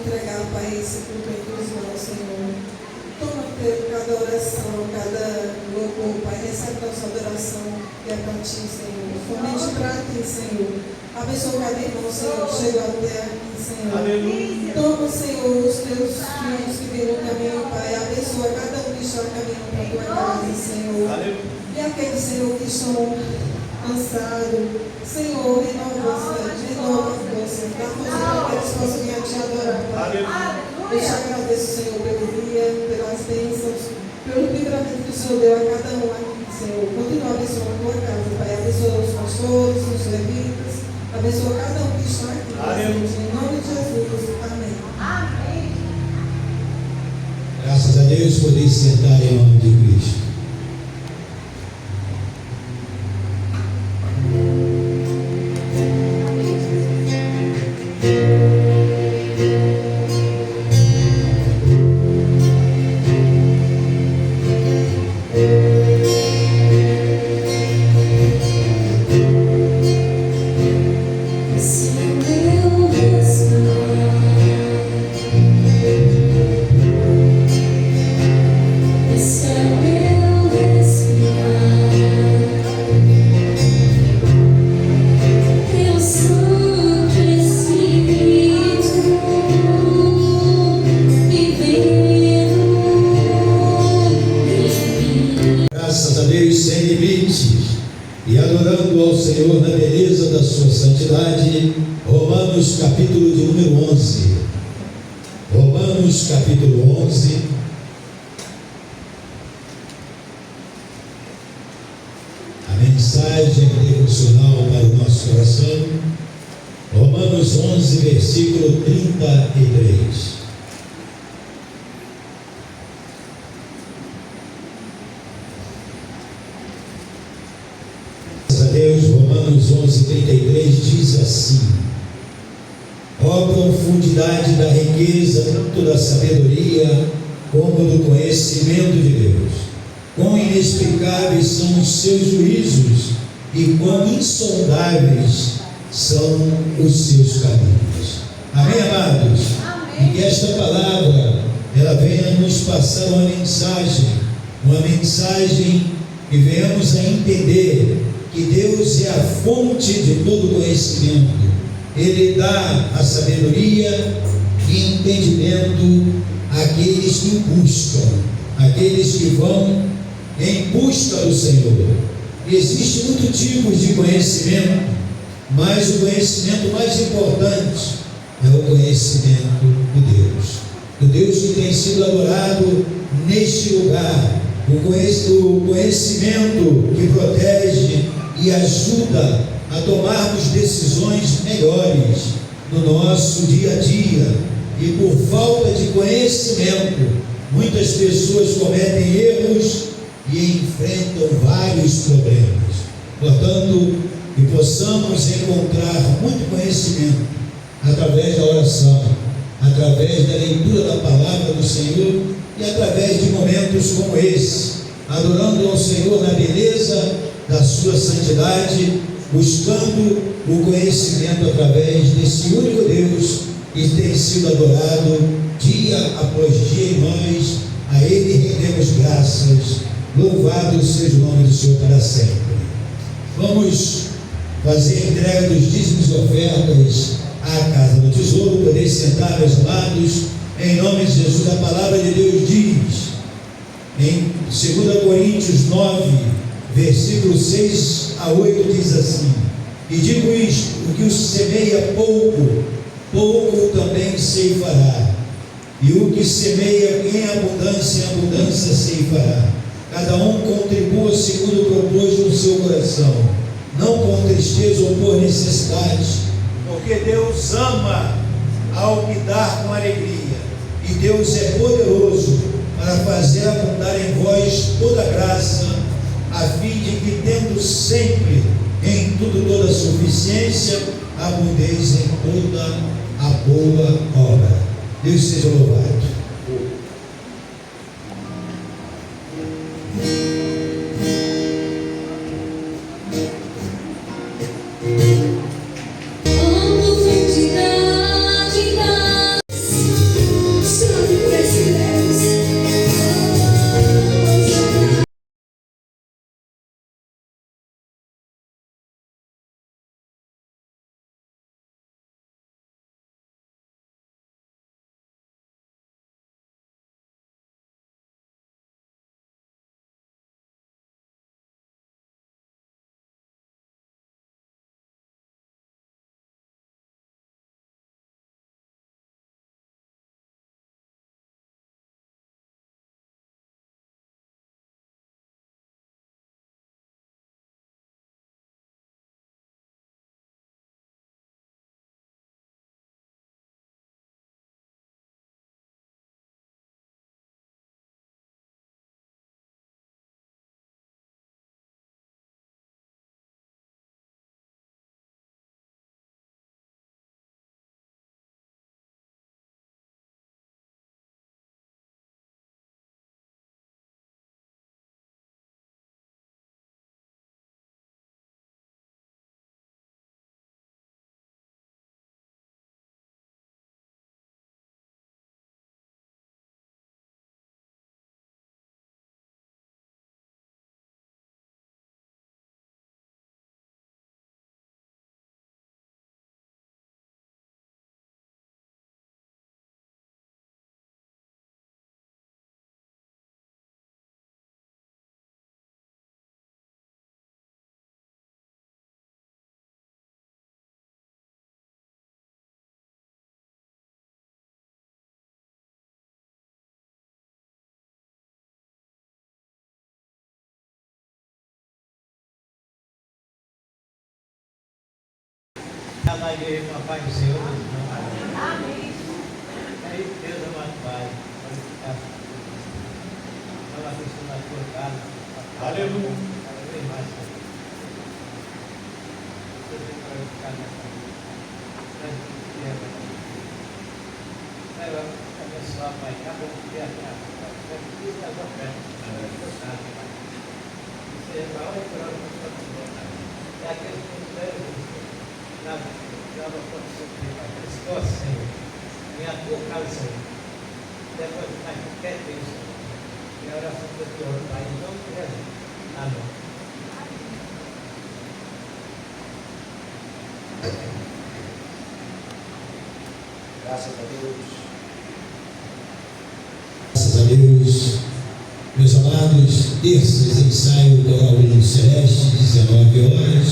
entregar, Pai, esse culto em tuas mãos, Senhor. Toma cada oração, cada louvor, Pai, recebe nossa adoração e é para Ti, Senhor. Somente para Ti, Senhor. Abençoa cada irmão, Senhor, que chegou até aqui, Senhor. Aleluia. Toma, Senhor, os Teus filhos que vêm no caminho, Pai. Abençoa cada um que está caminhando para a Tua casa, Senhor. Aleluia. E aqueles, Senhor, que estão cansados, Senhor, renova a força, dá força para que eles possam vir a Te adorar, Pai. Aleluia. Eu te agradeço, Senhor, pelo dia, pelas bênçãos, pelo livramento que o Senhor deu a cada um aqui, Senhor. Continua abençoando a Tua casa, Pai. Abençoa os pastores, os levitas, abençoa cada um que está aqui, Aleluia. em nome de Jesus. Amém. Amém. Graças a Deus, poder sentar em nome de Cristo. Graças a Deus, sem limites, e adorando ao Senhor na beleza da sua santidade. Romanos capítulo de número 11. Romanos capítulo 11. A mensagem devocional para o nosso coração. Romanos 11, versículo 33. Deus, Romanos 11:33 diz assim: ó profundidade da riqueza, tanto da sabedoria como do conhecimento de Deus, quão inexplicáveis são os seus juízos e quão insondáveis são os seus caminhos. Amém, amados? Amém. E que esta palavra ela venha nos passar uma mensagem que venhamos a entender que Deus é a fonte de todo conhecimento. Ele dá a sabedoria e entendimento àqueles que o buscam, àqueles que vão em busca do Senhor. Existem muitos tipos de conhecimento, mas o conhecimento mais importante é o conhecimento de Deus. O Deus que tem sido adorado neste lugar, o conhecimento que protege e ajuda a tomarmos decisões melhores no nosso dia a dia. E por falta de conhecimento, muitas pessoas cometem erros e enfrentam vários problemas. Portanto, que possamos encontrar muito conhecimento através da oração, através da leitura da palavra do Senhor e através de momentos como esse, adorando ao Senhor na beleza da sua santidade, buscando o conhecimento através desse único Deus que tem sido adorado dia após dia, e nós a Ele rendemos graças. Louvado seja o nome do Senhor para sempre. Vamos fazer a entrega dos dízimos e ofertas à casa do tesouro. Poder sentar, meus amados, em nome de Jesus. A palavra de Deus diz em 2 Coríntios 9, versículo 6 a 8, diz assim: e digo isto, o que o semeia pouco, pouco também ceifará, e o que semeia em abundância ceifará. Cada um contribua segundo propôs no seu coração, não com tristeza ou por necessidade, porque Deus ama ao que dar com alegria, e Deus é poderoso para fazer abundar em vós toda graça, a fim de que, tendo sempre em tudo toda suficiência, abundeis em toda a boa obra. Deus seja louvado. está na igreja com a paz do Senhor. Amém. É isso, Deus amado Pai. Olha a questão da tua casa. Aleluia. Aleluia mais. Você tem para eu ficar nessa vida. Quero abençoar, Pai, cada um que é a isso das ofertas. Você vai orar por ela. É aquele que não deve nada pode sofrer, Pai. Esforça, Senhor. Vem a tua casa, Senhor. Depois de mais qualquer Deus, Senhor. E a oração do Senhor, Pai, em nome de Jesus. Amém. Graças a Deus. Graças a Deus. Meus amados, terças, ensaio coral Hino Celeste, 19 horas.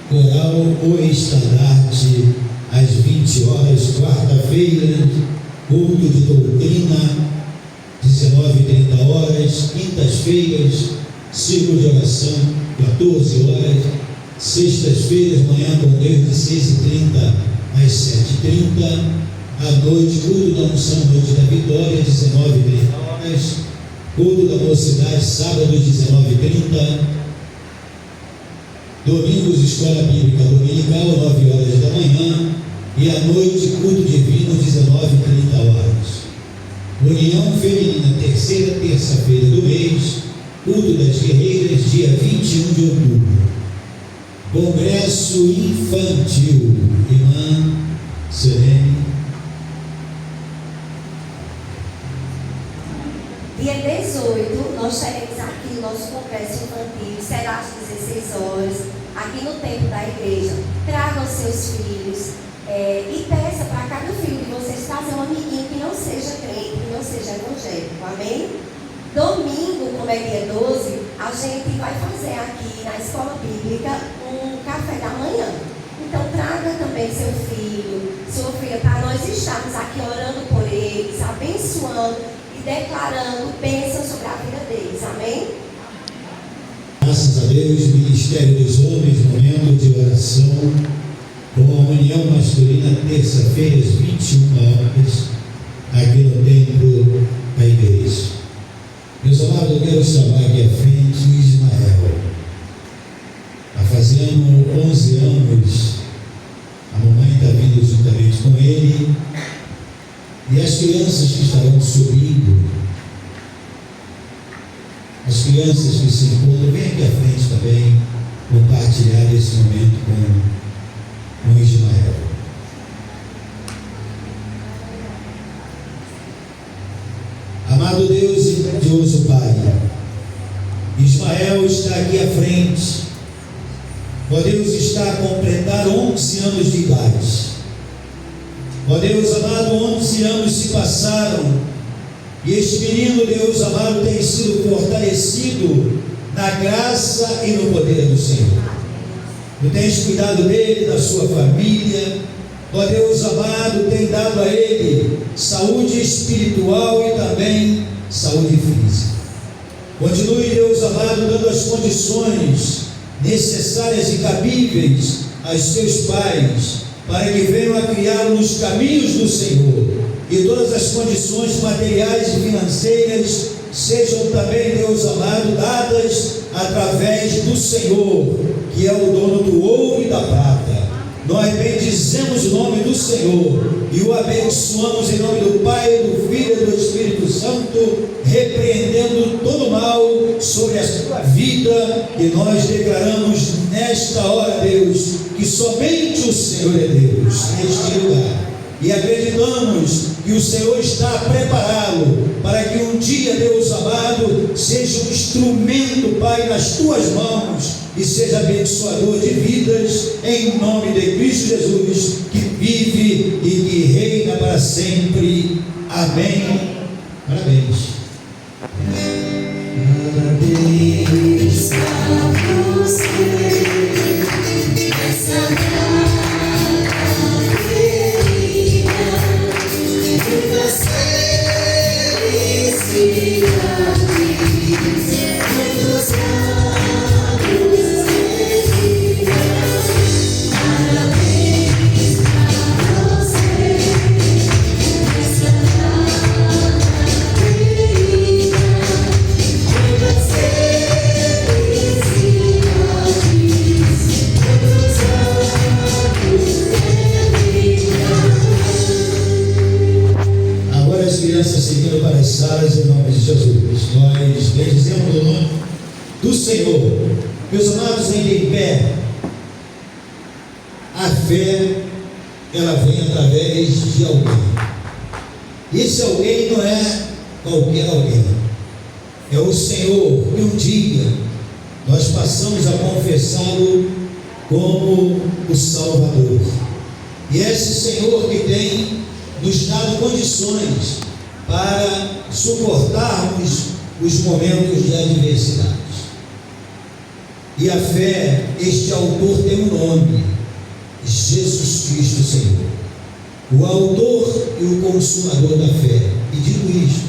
Coral O Estandarte, às 20 horas. Quarta-feira, culto de doutrina, 19h30 horas. Quintas-feiras, círculo de oração, 14 horas. Sextas-feiras, manhã com Deus, de 6h30 às 7h30. À noite, culto da unção, noite da vitória, 19h30 horas. Culto da mocidade, sábado, 19h30. Domingos, escola bíblica dominical, 9 horas da manhã. E à noite, culto divino, 19h30 horas. União Feminina, terceira terça-feira do mês. Culto das Guerreiras, dia 21 de outubro. Congresso Infantil, irmã Serene. Dia 18, nós teremos aqui o nosso congresso infantil, será às 16 horas, aqui no templo da igreja. Tragam seus filhos e peça para cada filho de vocês trazer um amiguinho que não seja crente, que não seja evangélico, amém? Domingo, como é dia 12, a gente vai fazer aqui na escola bíblica um café da manhã. Então traga também seu filho, sua filha, para nós estarmos aqui orando por eles, abençoando, declarando bênção sobre a vida deles, amém? Graças a Deus, Ministério dos Homens, momento de oração, com a União Masculina, terça-feira, às 21 horas, aqui no templo da igreja. Meus amados, eu quero chamar aqui à frente o Ismael. Está fazendo 11 anos, a mamãe está vindo juntamente com ele. E as crianças que estarão subindo, as crianças que se encontram, vem aqui à frente também compartilhar esse momento com Ismael. Amado Deus e grandioso Pai, Ismael está aqui à frente. Ó Deus, está a completar 11 anos de idade. Ó Deus amado, 11 anos se passaram e este menino, Deus amado, tem sido fortalecido na graça e no poder do Senhor. Tu tens cuidado dele, da sua família. Ó Deus amado, tem dado a ele saúde espiritual e também saúde física. Continue, Deus amado, dando as condições necessárias e cabíveis aos seus pais, para que venham a criá-lo nos caminhos do Senhor, e todas as condições materiais e financeiras sejam também, Deus amado, dadas através do Senhor, que é o dono do ouro e da prata. Nós bendizemos o nome do Senhor e o abençoamos em nome do Pai, do Filho e do Espírito Santo, repreendendo todo mal sobre a sua vida, e nós declaramos nesta hora, Deus, que somente o Senhor é Deus neste lugar, e acreditamos que o Senhor está a prepará-lo para que um dia, Deus amado, seja um instrumento, Pai, nas tuas mãos, e seja abençoador de vidas, em nome de Cristo Jesus, que vive e que reina para sempre. Amém. Parabéns. Parabéns a você nessa data querida, muitas felicidades, muitos anos de vida. Parabéns. crianças seguindo para as salas em nome de Jesus. Nós bendizemos o nome do Senhor. Meus amados, em pé, a fé, ela vem através de alguém. Esse alguém não é qualquer alguém, é o Senhor. E um dia nós passamos a confessá-lo como o Salvador. E esse Senhor que tem nos dado condições para suportarmos os momentos de adversidade. E a fé, este autor tem um nome: Jesus Cristo Senhor, o autor e o consumador da fé. E digo isto,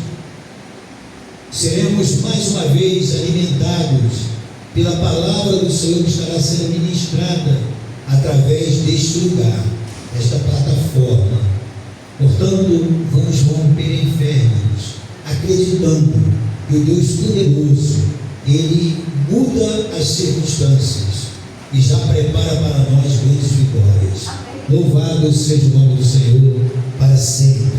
seremos mais uma vez alimentados pela palavra do Senhor que estará sendo ministrada através deste lugar, desta plataforma. Portanto, vamos romper em fé, irmãos, acreditando que o Deus poderoso, Ele muda as circunstâncias e já prepara para nós grandes vitórias. Louvado seja o nome do Senhor para sempre.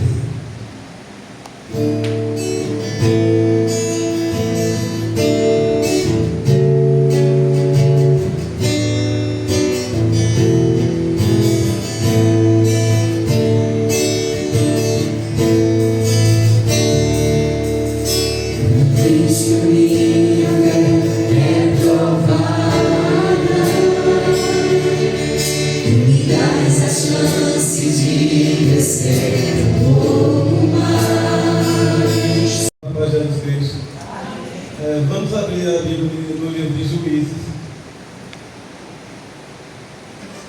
Vamos abrir a Bíblia no livro de Juízes,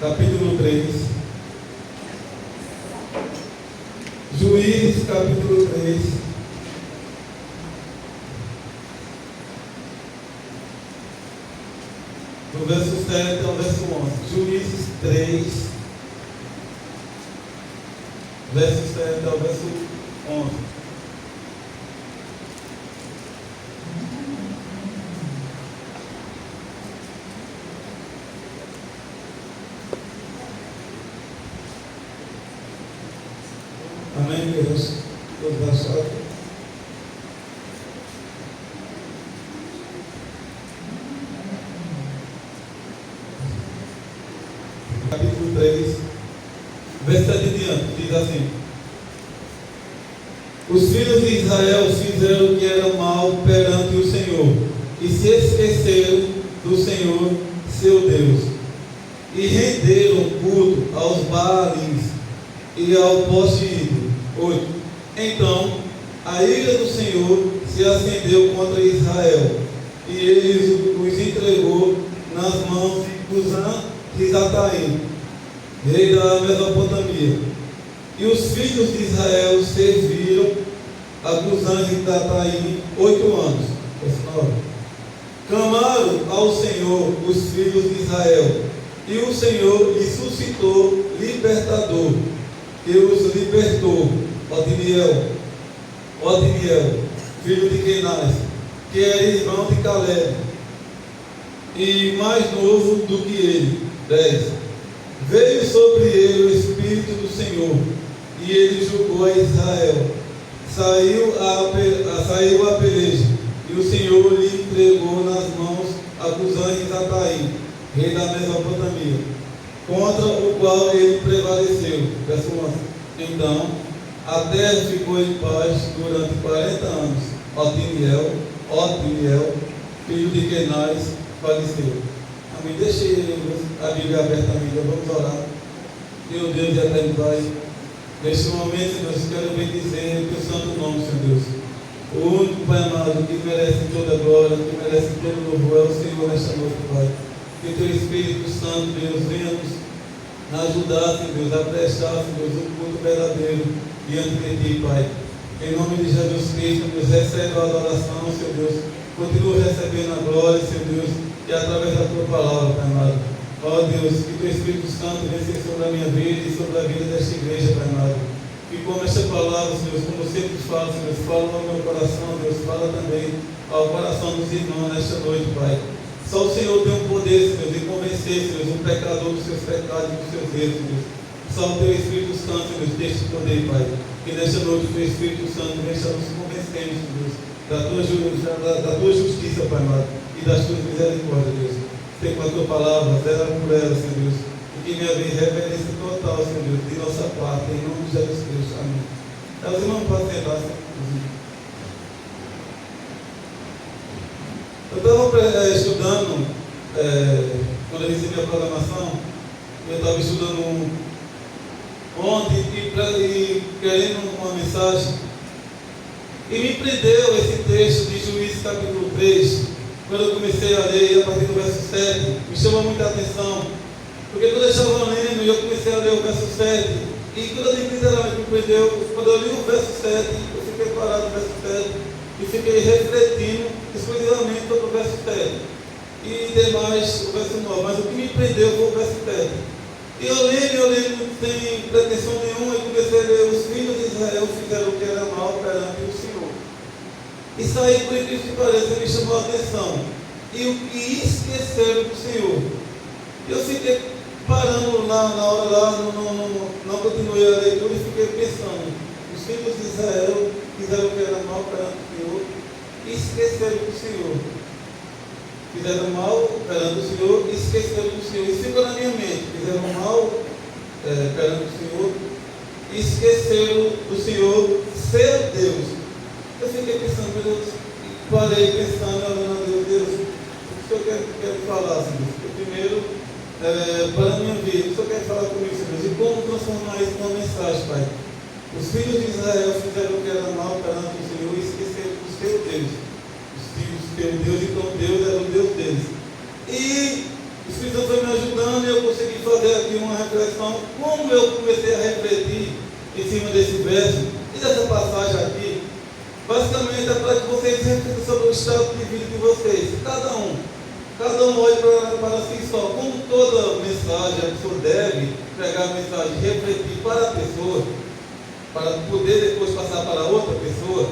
capítulo 3. Juízes, capítulo 3. Do verso 7 ao verso 11. Juízes 3, verso 7 ao verso 11. Amém, Deus? Todos acharam? Capítulo 3, verso 7 em diante, diz assim: os filhos de Israel fizeram o que era mal perante o Senhor, e se esqueceram do Senhor, seu Deus, e renderam culto aos Baalins e ao poste ídolo. 8. Então a ira do Senhor se acendeu contra Israel, e ele os entregou nas mãos de Cusã-Risataim, rei da Mesopotâmia. E os filhos de Israel serviram a Cusã-Risataim 8 anos. Verso 9. Clamaram ao Senhor os filhos de Israel, e o Senhor lhe suscitou libertador, que os libertou, Otiniel, filho de Kenaz, que era irmão de Caleb, e mais novo do que ele. 10. Veio sobre ele o Espírito do Senhor, e ele julgou a Israel. Saiu a peleja, e o Senhor lhe entregou nas mãos a Cusã-Risataim, rei da Mesopotâmia, contra o qual ele prevaleceu. Verso 11. Então a terra ficou em paz durante 40 anos. Otiniel, filho de Kenaz, faleceu. Amém. Deixe a Bíblia aberta, amiga. Vamos orar. Meu Deus e eterno Pai, neste momento, Deus, quero bendizer o teu santo nome, Senhor Deus. O único Pai amado que merece toda a glória, que merece todo o louvor, é o Senhor nesta noite, Pai. Que teu Espírito Santo, Deus, venha nos ajudar, Senhor Deus, a prestar, Senhor Deus, um culto verdadeiro diante de Ti, Pai. Em nome de Jesus Cristo, Deus, recebe a adoração, Senhor Deus. Continua recebendo a glória, Senhor Deus, e através da Tua palavra, Pai amado. Ó Deus, que Teu Espírito Santo venha sobre a minha vida e sobre a vida desta igreja, Pai amado. Que como esta palavra, Senhor, como eu sempre falo, Senhor, fala no meu coração, Deus, fala também ao coração dos irmãos nesta noite, Pai. Só o Senhor tem o poder, Senhor, de convencer, Senhor, um pecador dos seus pecados e dos seus erros, Deus. Só o Teu Espírito Santo, Deus, tem este poder, Pai. que nesta noite o Teu Espírito Santo venha estar nos convencendo, Deus, da tua justiça, Pai amado, e das tuas misericórdias, Deus. Tem com a tua palavra, zela por ela, Senhor Deus, e que me haver reverência total, Senhor Deus, de nossa parte, em nome de Jesus Cristo. Amém. Os irmãos podem sentar, Senhor. Eu estava estudando, quando eu recebi a programação, eu estava estudando ontem e querendo uma mensagem. E me prendeu esse texto de Juízes capítulo 3, quando eu comecei a ler a partir do verso 7, me chamou muita atenção. Porque quando eu estava lendo, eu comecei a ler o verso 7, e quando eu li literalmente me prendeu, quando eu li o verso 7, eu fiquei parado no verso 7, e fiquei refletindo exclusivamente sobre o verso 7. E demais o verso 9, mas o que me prendeu foi o verso 7. E eu lendo sem pretensão nenhuma, e comecei a ler: os filhos de Israel fizeram o que era mal perante o Senhor. Isso aí, por incrível que pareça, me chamou a atenção. E o que esqueceram do Senhor. Eu fiquei parando lá na hora, lá, não continuei a leitura e fiquei pensando: os filhos de Israel fizeram o que era mal perante o Senhor e esqueceram do Senhor. Fizeram mal perante o Senhor e esqueceram do Senhor. Isso ficou na minha mente. Fizeram mal perante o Senhor e esqueceram do Senhor, seu Deus. Eu fiquei pensando, meu Deus, parei pensando, olhando a Deus, o que eu quero falar, Senhor? Primeiro, para a minha vida, o que eu quero falar comigo, Senhor? E como transformar isso numa mensagem, Pai? Os filhos de Israel fizeram o que era mal perante o Senhor e esqueceram do seu Deus. Teu Deus, então Deus era o Deus deles. E o Espírito Santo foi me ajudando e eu consegui fazer aqui uma reflexão. Como eu comecei a refletir em cima desse verso e dessa passagem aqui, basicamente é para que vocês reflitam sobre o estado de vida de vocês. Cada um olhe para si só. Como toda mensagem, a pessoa deve pegar a mensagem e refletir para a pessoa, para poder depois passar para outra pessoa.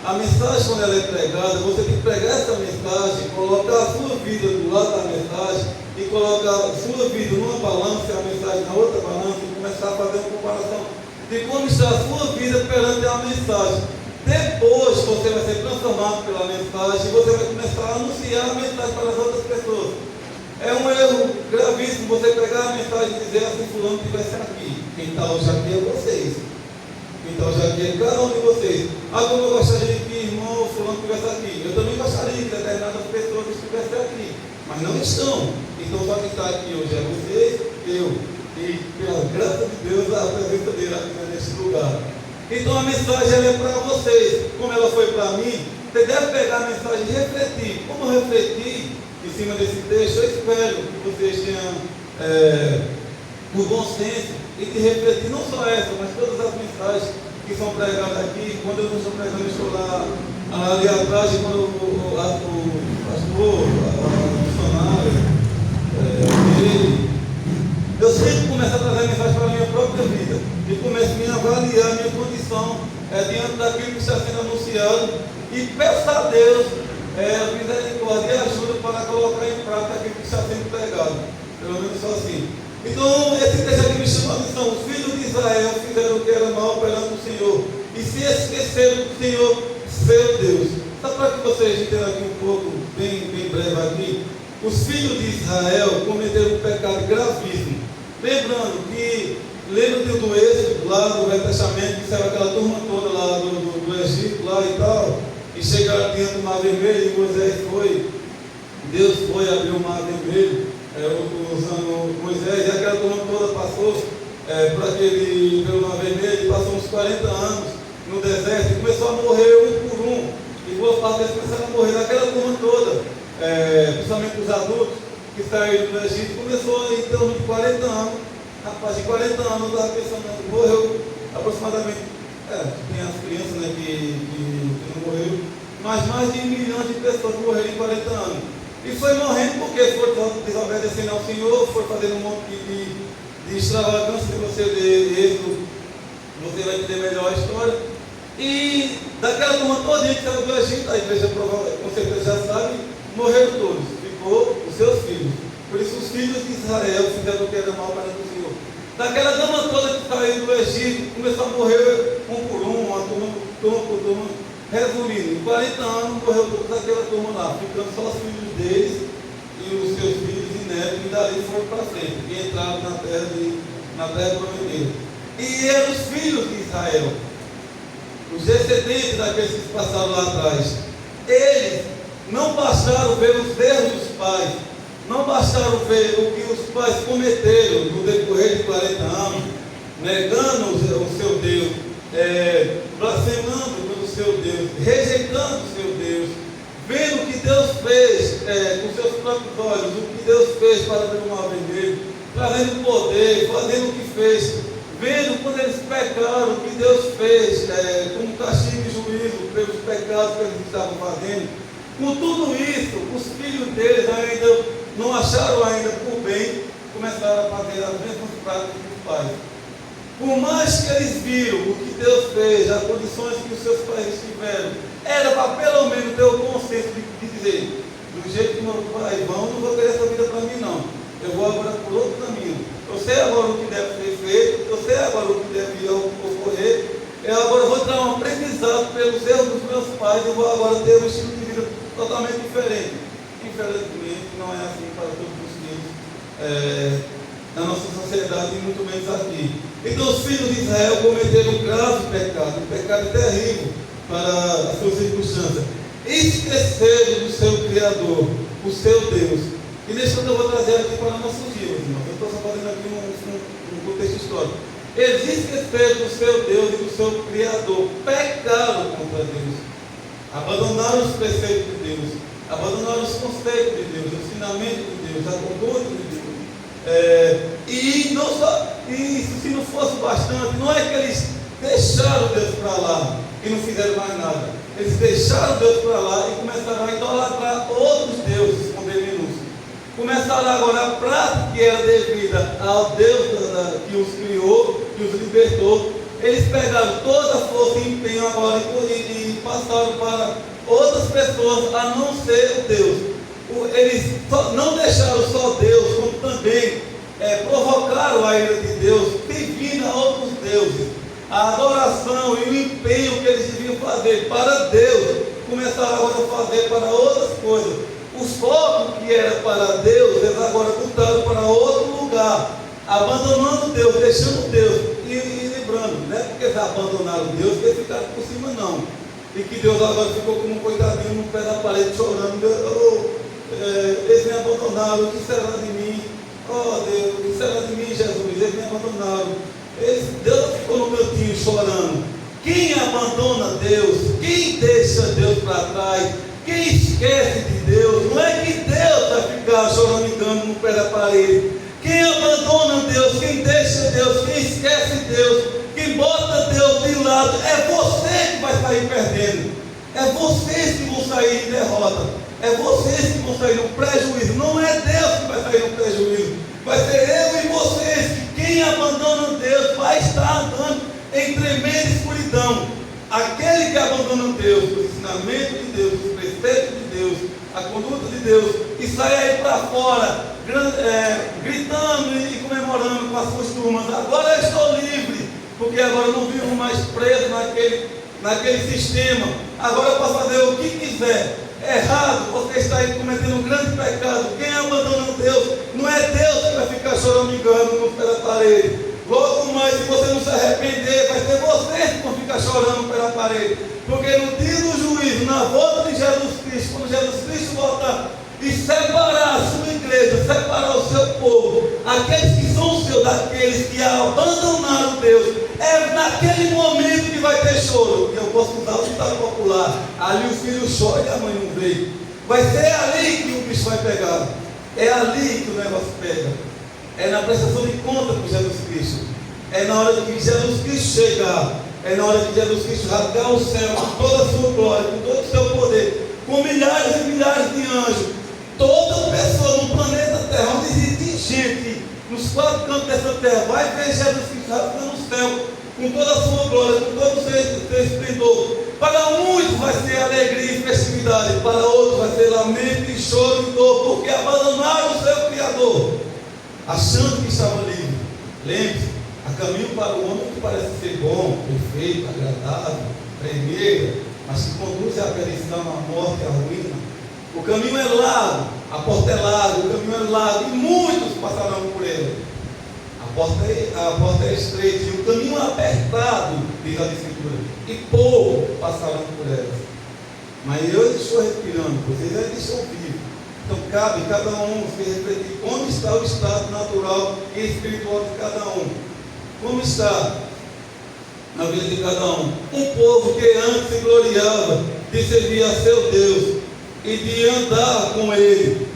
A mensagem, quando ela é pregada, você tem que pregar essa mensagem, colocar a sua vida do lado da mensagem e colocar a sua vida numa balança e a mensagem na outra balança e começar a fazer uma comparação de como está a sua vida perante a mensagem. Depois você vai ser transformado pela mensagem e você vai começar a anunciar a mensagem para as outras pessoas. É um erro gravíssimo você pegar a mensagem e dizer assim: fulano estivesse aqui. Quem está hoje aqui é vocês. Então já que cada um de vocês, como eu gostaria que irmão fulano estivesse aqui, eu também gostaria que determinadas pessoas estivessem aqui, mas não estão. Então só quem está aqui hoje é vocês, eu, e pela graça de Deus a presença dele aqui neste lugar. Então a mensagem ela é para vocês, como ela foi para mim. Você deve pegar a mensagem e refletir. Como refletir em cima desse texto? Eu espero que vocês tenham o bom senso e de refletir não só essa, mas todas as mensagens que são pregadas aqui. Quando eu não estou pregando, eu estou lá ali atrás, quando o pastor, o missionário, eu sempre começo a trazer mensagem para a minha própria vida e começo a me avaliar a minha condição diante daquilo que está sendo anunciado e peço a Deus misericórdia e ajuda para colocar em prática aquilo que está sendo pregado. Pelo menos só assim. Então, esse texto aqui me chama a atenção. Os filhos de Israel fizeram o que era mal perante o Senhor e se esqueceram do Senhor, seu Deus. Só para que vocês entendam aqui um pouco, bem breve aqui, os filhos de Israel cometeram um pecado gravíssimo. Lembrando que, lembra do Êxodo, lá do Velho Testamento, que saiu aquela turma toda lá do Egito lá e tal, e chegaram diante do Mar Vermelho, e Deus foi abrir o Mar Vermelho, usando Moisés, e aquela turma toda passou pelo Mar Vermelho, passou uns 40 anos no deserto, e começou a morrer um por um, e boa parte deles começaram a morrer. Naquela turma toda, principalmente os adultos que saíram do Egito, começou em torno de 40 anos. Rapaz, de 40 anos eu estava pensando, morreu aproximadamente, tem as crianças, né, que não morreram, mas mais de 1 milhão de pessoas morreram em 40 anos. E foi morrendo porque foi desobedecendo ao Senhor, foi fazendo um monte de extravagância. Se você ler Êxodo, você vai entender melhor a história. E daquela turma todinha que saiu do Egito, a igreja com certeza já sabe, morreram todos, ficou os seus filhos. Por isso os filhos de Israel fizeram o que era mal perante o Senhor. Daquela dama toda que saiu do Egito, começou a morrer um por um, uma turma por turma. Resumindo, em 40 anos morreu toda aquela turma lá, ficando só os filhos deles e os seus filhos e netos, e dali foram para frente, e entraram na terra prometida. E eram os filhos de Israel, os descendentes daqueles que passaram lá atrás. Eles não bastaram ver os erros dos pais, não bastaram ver o que os pais cometeram no decorrer de 40 anos, negando o seu Deus, blasfemando pelo seu Deus, rejeitando o seu Deus, vendo o que Deus fez com seus próprios olhos, o que Deus fez para ver o mal vermelho, trazendo poder, fazendo o que fez, vendo quando eles pecaram, o que Deus fez como castigo e juízo pelos pecados que eles estavam fazendo. Com tudo isso, os filhos deles ainda não acharam ainda por bem, começaram a fazer as mesmas práticas dos pais. Por mais que eles viram o que Deus fez, as condições que os seus pais tiveram, era para pelo menos ter o bom senso de dizer, do jeito que meu pai vão, não vou querer essa vida para mim não. Eu vou agora por outro caminho. Eu sei agora o que deve ser feito, eu sei agora o que deve ocorrer, eu agora vou dar um aprendizado pelos erros dos meus pais, eu vou agora ter um estilo de vida totalmente diferente. Infelizmente, não é assim para todos os filhos na nossa sociedade e muito menos aqui. Então, os filhos de Israel cometeram um grave pecado terrível para as suas circunstâncias. Esqueceram do seu Criador, o seu Deus. E nesse momento eu vou trazer aqui para nossos dias, irmãos. Eu estou só fazendo aqui um contexto histórico. Eles esqueceram do seu Deus e do seu Criador, pecaram contra Deus, abandonaram os preceitos de Deus, abandonaram os conceitos de Deus, o ensinamento de Deus, a conduta de Deus. E se não fosse bastante, não é que eles deixaram Deus para lá e não fizeram mais nada. Eles deixaram Deus para lá e começaram a idolatrar outros deuses com D minúsculo. Começaram agora a prática que era devida ao Deus que os criou, que os libertou. Eles pegaram toda a força e empenho agora e passaram para outras pessoas a não ser o Deus. Eles não deixaram só Deus, como também provocaram a ira de Deus, servindo a outros deuses. A adoração e o empenho que eles deviam fazer para Deus, começaram agora a fazer para outras coisas. O foco que era para Deus, eles agora voltaram para outro lugar, abandonando Deus, deixando Deus e lembrando, não é porque eles abandonaram Deus que eles ficaram por cima, não. E que Deus agora ficou como um coitadinho no pé da parede chorando. Eles me abandonaram, o que será de mim? Oh Deus, o que será de mim, Jesus? Eles me abandonaram. Deus ficou no cantinho chorando. Quem abandona Deus, quem deixa Deus para trás, quem esquece de Deus, não é que Deus vai ficar choramingando no pé da parede. Quem abandona Deus, quem deixa Deus, quem esquece Deus, quem bota Deus de lado, é você que vai sair perdendo. É vocês que vão sair em derrota. É vocês que vão sair no prejuízo. Não é Deus que vai sair no prejuízo. Vai ser eu e vocês. Quem abandona Deus vai estar andando em tremenda escuridão. Aquele que abandona Deus, o ensinamento de Deus, os preceitos de Deus, a conduta de Deus, e sai aí para fora, gritando e comemorando com as suas turmas. Agora eu estou livre, porque agora eu não vivo mais preso naquele sistema. Agora eu posso fazer o que quiser. Errado, você está aí cometendo um grande pecado. Quem abandona Deus, não é Deus que vai ficar choramingando no pé da parede. Logo mais, se você não se arrepender, vai ser vocês que vão ficar chorando pela parede. Porque no dia do juízo, na volta de Jesus Cristo, quando Jesus Cristo voltar e separar a sua igreja, separar o seu povo, aqueles que são seus, daqueles que abandonaram Deus, é naquele momento que vai ter choro. E eu posso usar o ditado popular: ali o filho chora e a mãe não veio. Vai ser ali que o bicho vai pegar. É ali que o negócio pega. É na prestação de conta com Jesus Cristo. É na hora que Jesus Cristo chegar. É na hora que Jesus Cristo rasgar o céu com toda a sua glória, com todo o seu poder, com milhares e milhares de anjos. Toda pessoa no planeta Terra, onde existe gente, nos quatro cantos dessa terra, vai ver Jesus Cristo rasgando o céu com toda a sua glória, com todo o seu esplendor. Para muitos vai ser alegria e festividade, para outros vai ser lamento e choro e dor, porque abandonaram o seu Criador, achando que estava livre. Lembre-se, há caminho para o homem que parece ser bom, perfeito, agradável, primeira, mas que conduz à perdição, à morte, à ruína. O caminho é largo, a porta é larga, o caminho é largo, e muitos passarão por ele. A porta é estreita, e o caminho é apertado, diz a Escritura, e pouco passarão por ela. Mas eu estou respirando, vocês ainda estão vivos. Então cabe cada um se refletir como está o estado natural e espiritual de cada um. Como está na vida de cada um? Um povo que antes se gloriava de servir a seu Deus e de andar com Ele.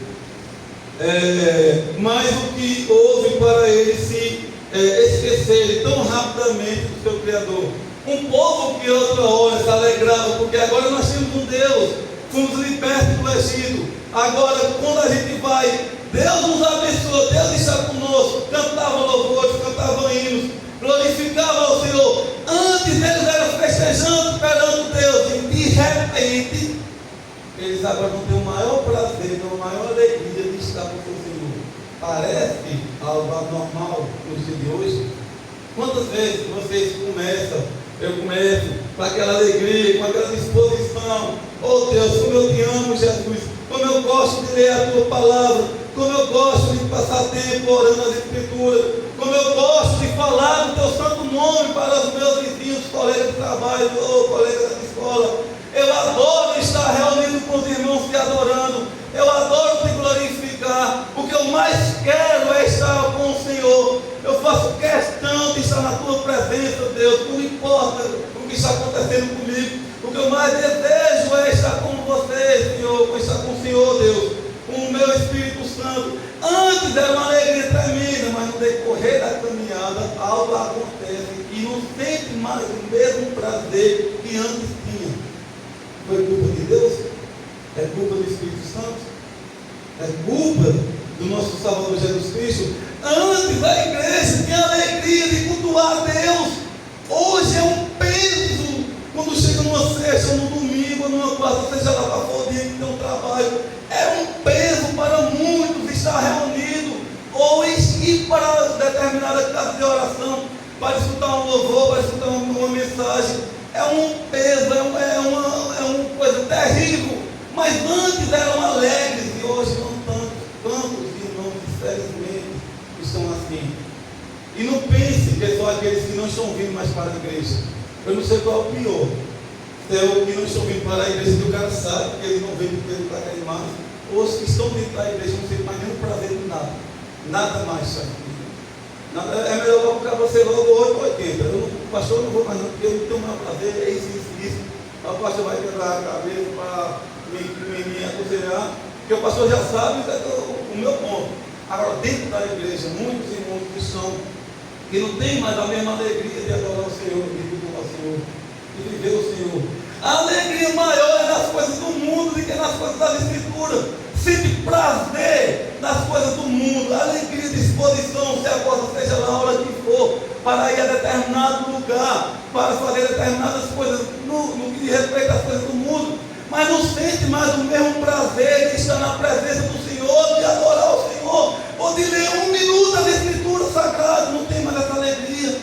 Mas o que houve para ele se esquecerem tão rapidamente do seu Criador. Um povo que outra hora se alegrava, porque agora nós temos um Deus, fomos libertos do Egito. Agora, quando a gente vai, Deus nos abençoa, Deus está conosco. Cantava louvores, cantava hinos, glorificava ao Senhor. Antes eles eram festejando perante Deus, e de repente eles agora vão ter o maior prazer, a maior alegria de estar com o Senhor. Parece algo anormal nos dias de hoje. Quantas vezes vocês eu começo com aquela alegria, com aquela disposição. Oh Deus, como eu te amo, Jesus, como eu gosto de ler a tua palavra, como eu gosto de passar tempo orando as Escrituras, como eu gosto de falar do teu santo nome para os meus vizinhos, colegas de trabalho, colegas da escola. Eu adoro estar reunido com os irmãos te adorando. Eu adoro te glorificar. O que eu mais quero é estar com o Senhor. Eu faço questão de estar na tua presença, Deus. Não importa o que está acontecendo comigo. O que eu mais desejo é estar com você, Senhor. Estar com o Senhor, Deus. Com o meu Espírito Santo. Antes era uma alegria tremenda, mas no decorrer da caminhada algo acontece e não sente mais o mesmo prazer que antes tinha. Foi culpa de Deus? É culpa do Espírito Santo? É culpa do nosso Salvador Jesus Cristo? Antes a igreja tinha alegria de cultuar a Deus. Hoje é um peso quando chega numa sexta, ou no domingo, ou numa quarta, seja lá para fora, dia que tem um trabalho. É um peso para muitos estar reunido ou ir para determinada casa de oração para escutar um louvor, para escutar uma mensagem. É um peso, é uma coisa terrível. Mas antes eram alegres e hoje não tanto. Quantos irmãos, infelizmente, estão assim? E não pense que é só aqueles que não estão vindo mais para a igreja. Eu não sei qual é o pior. Se é o que não estão vindo para a igreja, que o cara sabe que ele não veio porque ele está querendo mais. Ou os que estão dentro da igreja não sentem mais nenhum prazer de nada. Nada mais, sabe? É melhor colocar você logo 8 ou 80. O pastor não vou mais não, porque eu não tenho mais prazer, é isso. O pastor vai quebrar a cabeça para me aconselhar, porque o pastor já sabe o meu ponto. Agora, dentro da igreja, muitos irmãos que não tem mais a mesma alegria de adorar o Senhor, de cultuar o Senhor, de viver o Senhor. A alegria maior é nas coisas do mundo do que nas coisas da Escritura. Sente prazer nas coisas do mundo, alegria, disposição, se acorda, seja lá a hora que for, para ir a determinado lugar, para fazer determinadas coisas no que diz respeito às coisas do mundo, mas não sente mais o mesmo prazer de estar na presença do Senhor, de adorar o Senhor, ou de ler 1 minuto da Escritura Sagrada, não tem mais essa alegria.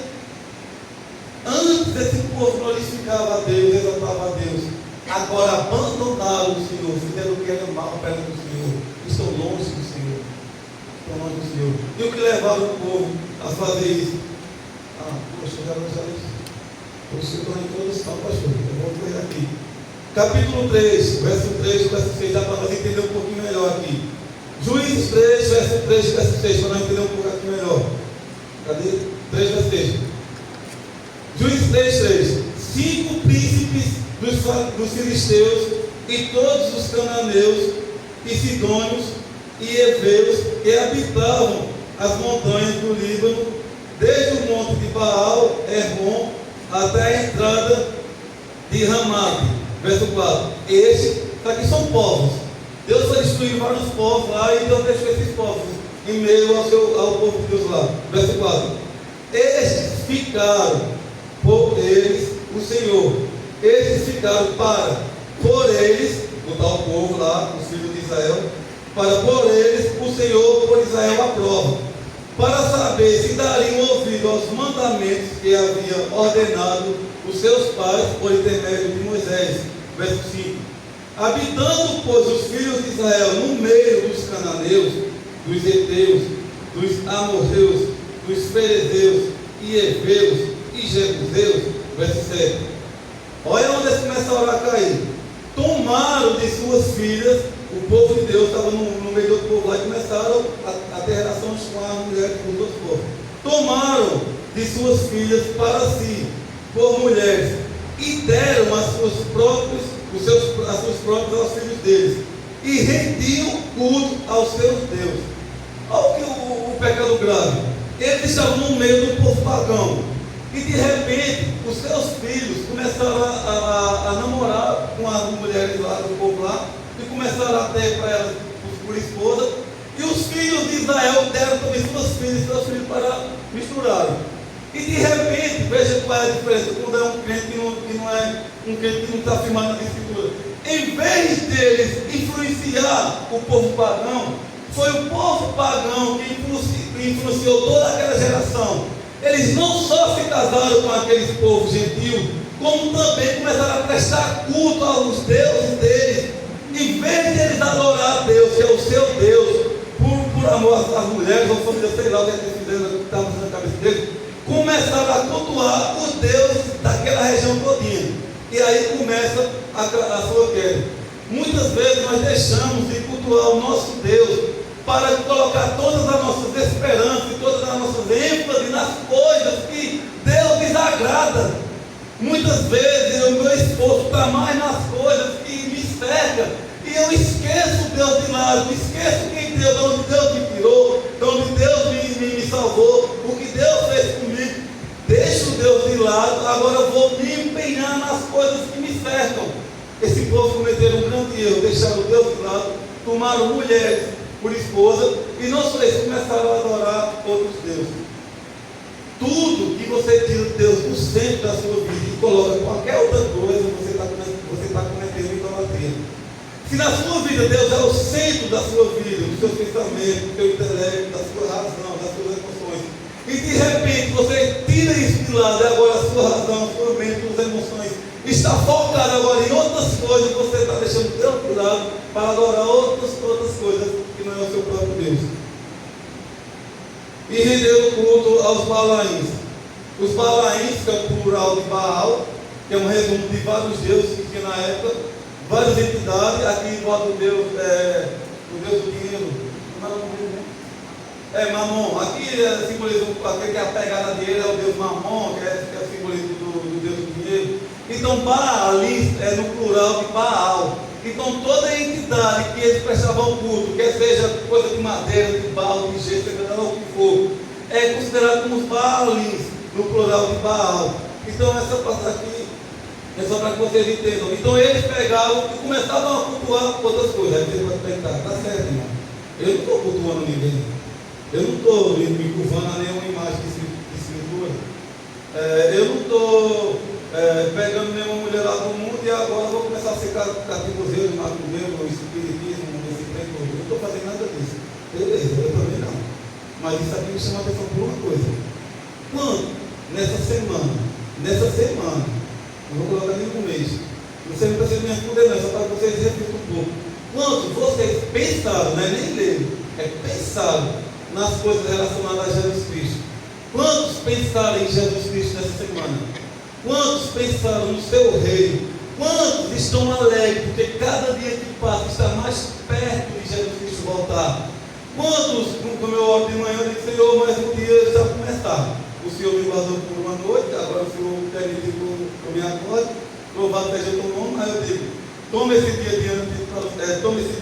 Antes esse povo glorificava a Deus, exaltava a Deus. Agora abandonaram o Senhor, fizeram o que era mal perto do Senhor, estão longe do Senhor. Estão longe do Senhor. E o que levaram o povo a fazer isso? Poxa, você está em introdução, pastor. Eu vou ver aqui. Capítulo 3, verso 3, verso 6, dá para nós entender um pouquinho melhor aqui. Juízes 3, verso 3, verso 6, para nós entender um pouquinho melhor. Cadê? 3, verso 6. Juízes 3, 3. 5 príncipes dos filisteus e todos os cananeus e sidônios e heveus que habitavam as montanhas do Líbano, desde o monte de Baal, Hermon, até a entrada de Ramate. Verso 4. Estes aqui são povos. Deus foi destruindo vários povos lá e Deus deixou esses povos em meio ao povo de Deus lá. Verso 4. Estes ficaram por eles o Senhor. Estes ficaram por eles, o tal povo lá, os filhos de Israel, para por eles o Senhor, por Israel, a prova. para saber se dariam ouvido aos mandamentos que havia ordenado os seus pais por intermédio de Moisés. Verso 5. Habitando, pois, os filhos de Israel no meio dos cananeus, dos heteus, dos amorreus, dos ferezeus, e heveus, e jebuseus, verso 7. Olha onde eles começam a orar a cair. Tomaram de suas filhas, o povo de Deus estava no meio do povo lá e começaram a ter relações com a mulher dos outros povos. Tomaram de suas filhas para si, por mulheres, e deram as suas próprias aos filhos deles, e rendiam culto aos seus deuses. Olha o pecado grave. Eles estavam no meio do povo pagão, e de repente os seus filhos começaram a namorar com as mulheres lá do povo lá, e começaram a ter para elas por esposa, e os filhos de Israel deram também suas filhas e seus filhos para misturarem. E de repente, veja qual é a diferença quando é um crente que não é um crente que não está firmado na escritura. Em vez deles influenciar o povo pagão, foi o povo pagão que influenciou toda aquela geração. Eles não só se casaram com aquele povo gentil, como também começaram a prestar culto aos deuses deles. Em vez de eles adorar a Deus, que é o seu Deus, por amor às mulheres, ou família, sei lá o que eles fizeram, que estava na cabeça deles, começaram a cultuar os deuses daquela região todinha. E aí começa a sua queda. Muitas vezes nós deixamos de cultuar o nosso Deus para colocar todas as nossas esperanças e todas as nossas ênfases nas coisas que Deus desagrada. Muitas vezes o meu esforço está mais nas coisas que me cercam, e eu esqueço Deus de lado, esqueço quem Deus, de onde Deus me tirou, de onde Deus me salvou, o que Deus fez comigo. Deixo Deus de lado, agora eu vou me empenhar nas coisas que me cercam. Esse povo cometeram um grande erro, deixaram Deus de lado, tomaram mulheres por esposa, e não só isso, começaram a adorar outros deuses. Tudo que você tira Deus do centro da sua vida e coloca qualquer outra coisa, você está cometendo idolatria. Se na sua vida Deus é o centro da sua vida, dos seus pensamentos, do seu intelecto, da sua razão, das suas emoções, e de repente você tira isso de lado, e agora a sua razão, a sua mente, as suas emoções está focada agora em outras coisas, você está deixando Deus de lado para adorar outras coisas que não é o seu próprio Deus. E renderam culto aos Balaíns. Os Balaíns, que é o plural de Baal, que é um resumo de vários deuses que tinha na época, várias entidades. Aqui bota o Deus do dinheiro. Como é o nome dele? Mamon. Aqui simboliza aquele que é a pegada dele, é o Deus Mamon, que é o simbolismo do Deus do dinheiro. Então Baalim é no plural de Baal. Então toda a entidade que eles prestavam culto, quer seja coisa de madeira, de barro, de gesso, seja lá o que for, é considerado como os Baalins, no plural de Baal. Então essa parte aqui é só para que vocês entendam. Então eles pegavam e começavam a cultuar outras coisas. Aí você pode perguntar, está certo, irmão? Eu não estou cultuando ninguém. Eu não estou me curvando a nenhuma imagem de escritura. Eu não estou pegando nenhuma mulher lá do mundo e agora vou começar a ser categoseiro, macumbeiro, espiritismo, esse tempo. Eu não estou fazendo nada disso. Beleza, eu também não. Mas isso aqui me chama a atenção por uma coisa. Quando, nessa semana, não vou colocar nem um mês, você não precisa me responder não, só para que vocês reflitam um pouco. Quando vocês pensaram, não é nem leram, é pensaram nas coisas relacionadas a Jesus Cristo. Quantos pensaram em Jesus Cristo nessa semana? Quantos pensaram no seu reino? Quantos estão alegres porque cada dia que passa está mais perto de Jesus Cristo voltar? Quantos, como eu oro de manhã, eu digo, Senhor, mais um dia já começar. O Senhor me guardou por uma noite, agora o Senhor permite que eu me acorde, louvado seja o teu nome, aí eu digo, toma esse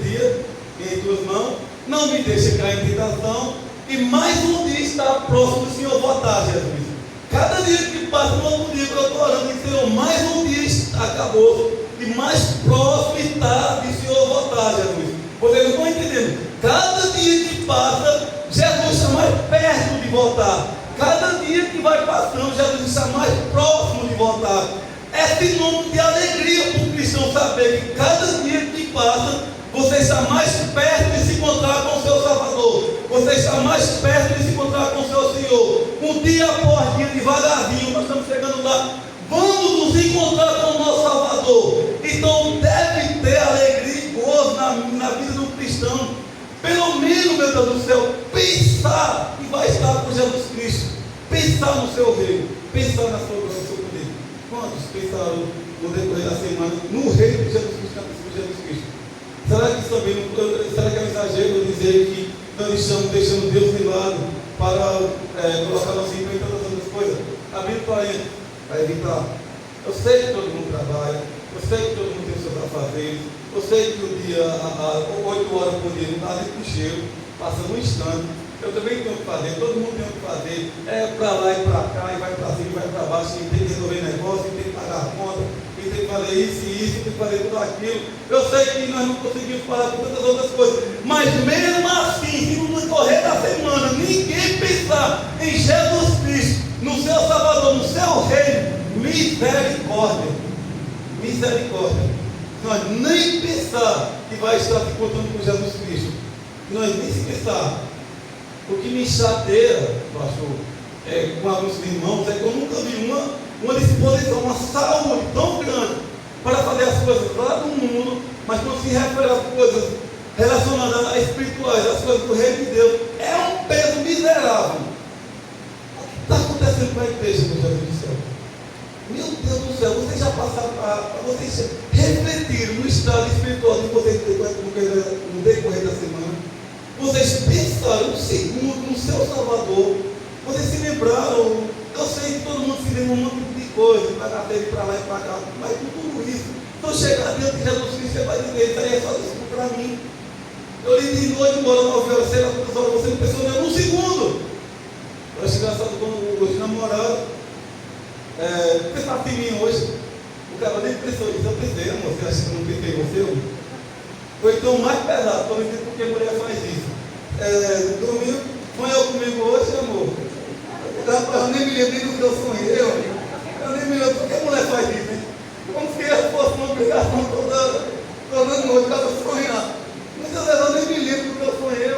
dia em tuas mãos, não me deixe cair em tentação, e mais um dia está próximo do Senhor voltar, Jesus. Cada dia que passa, um outro dia que eu estou orando, digo, Senhor, mais um dia acabou, e mais próximo está do Senhor voltar, Jesus. Vocês não estão entendendo? Cada dia que passa, Jesus está mais perto de voltar. Cada dia que vai passando, Jesus está mais próximo de voltar. É sinônimo de alegria para o cristão saber que cada dia que passa, você está mais perto de se encontrar com o seu Salvador. Salvador. Você está mais perto de se encontrar com o seu Senhor. Um dia após dia, devagarzinho, nós estamos chegando lá. Vamos nos encontrar com o nosso Salvador. Então deve ter alegria e gozo na vida do cristão. Pelo menos, meu Deus do céu, pensar que vai estar com Jesus Cristo. Pensar no seu reino. Pensar na sua glória e no seu poder. Quantos pensaram no decorrer da semana no reino de Jesus Cristo, na pessoa de Jesus Cristo? Será que isso também será que é um exagero dizer que nós estamos deixando Deus de lado para colocar nosso empenho em todas as outras coisas? Abrindo parênteses, para evitar. Eu sei que todo mundo trabalha, eu sei que todo mundo tem seus afazeres, eu sei que o dia, 8 horas por dia, não dá nem pro cheiro, passa um instante. Eu também tenho o que fazer, todo mundo tem o que fazer, para lá e para cá, e vai para cima e vai para baixo, e tem que resolver negócio, e tem que pagar a conta, e tem que fazer isso e isso, e tem que fazer tudo aquilo. Eu sei que nós não conseguimos falar com tantas outras coisas, mas mesmo assim, se no decorrer da semana ninguém pensar em Jesus Cristo, no seu Salvador, no seu reino, misericórdia, misericórdia. Nós nem pensar que vai estar se encontrando com Jesus Cristo, nós nem se pensar. O que me chateia, pastor, com alguns irmãos, é que eu nunca vi uma disposição, uma saúde tão grande para fazer as coisas lá do mundo, mas quando se refere às coisas relacionadas a espirituais, às coisas do reino de Deus, é um peso miserável. O que está acontecendo com a igreja, meu Jesus do céu? Meu Deus do céu, vocês já passaram para vocês refletiram no estado espiritual de vocês no decorrer da semana? Vocês pensaram um segundo no seu Salvador? Vocês se lembraram? Eu sei que todo mundo se lembra um monte de coisa, para dele para lá e para cá, mas com tudo isso, então chegar diante de Jesus Cristo, você vai dizer, isso aí é só desculpa para mim. Eu li de noite, embora 9 horas, sei lá quantas horas, você não pensou nem um segundo. Eu acho engraçado quando hoje namorado, pensasse em mim hoje, o cara nem pensou isso, eu pensei, amor, você acha que eu não pensei em você? Foi então mais pesado, para eu entender porque a mulher faz isso. Domingo, sonhou comigo hoje, amor. Eu nem me lembrei do que eu sonhei, eu nem me lembro porque a mulher faz isso, hein? Como se eu fosse uma obrigação toda noite, cada sonhar. Muitas vezes eu nem me lembro do que eu sonhei.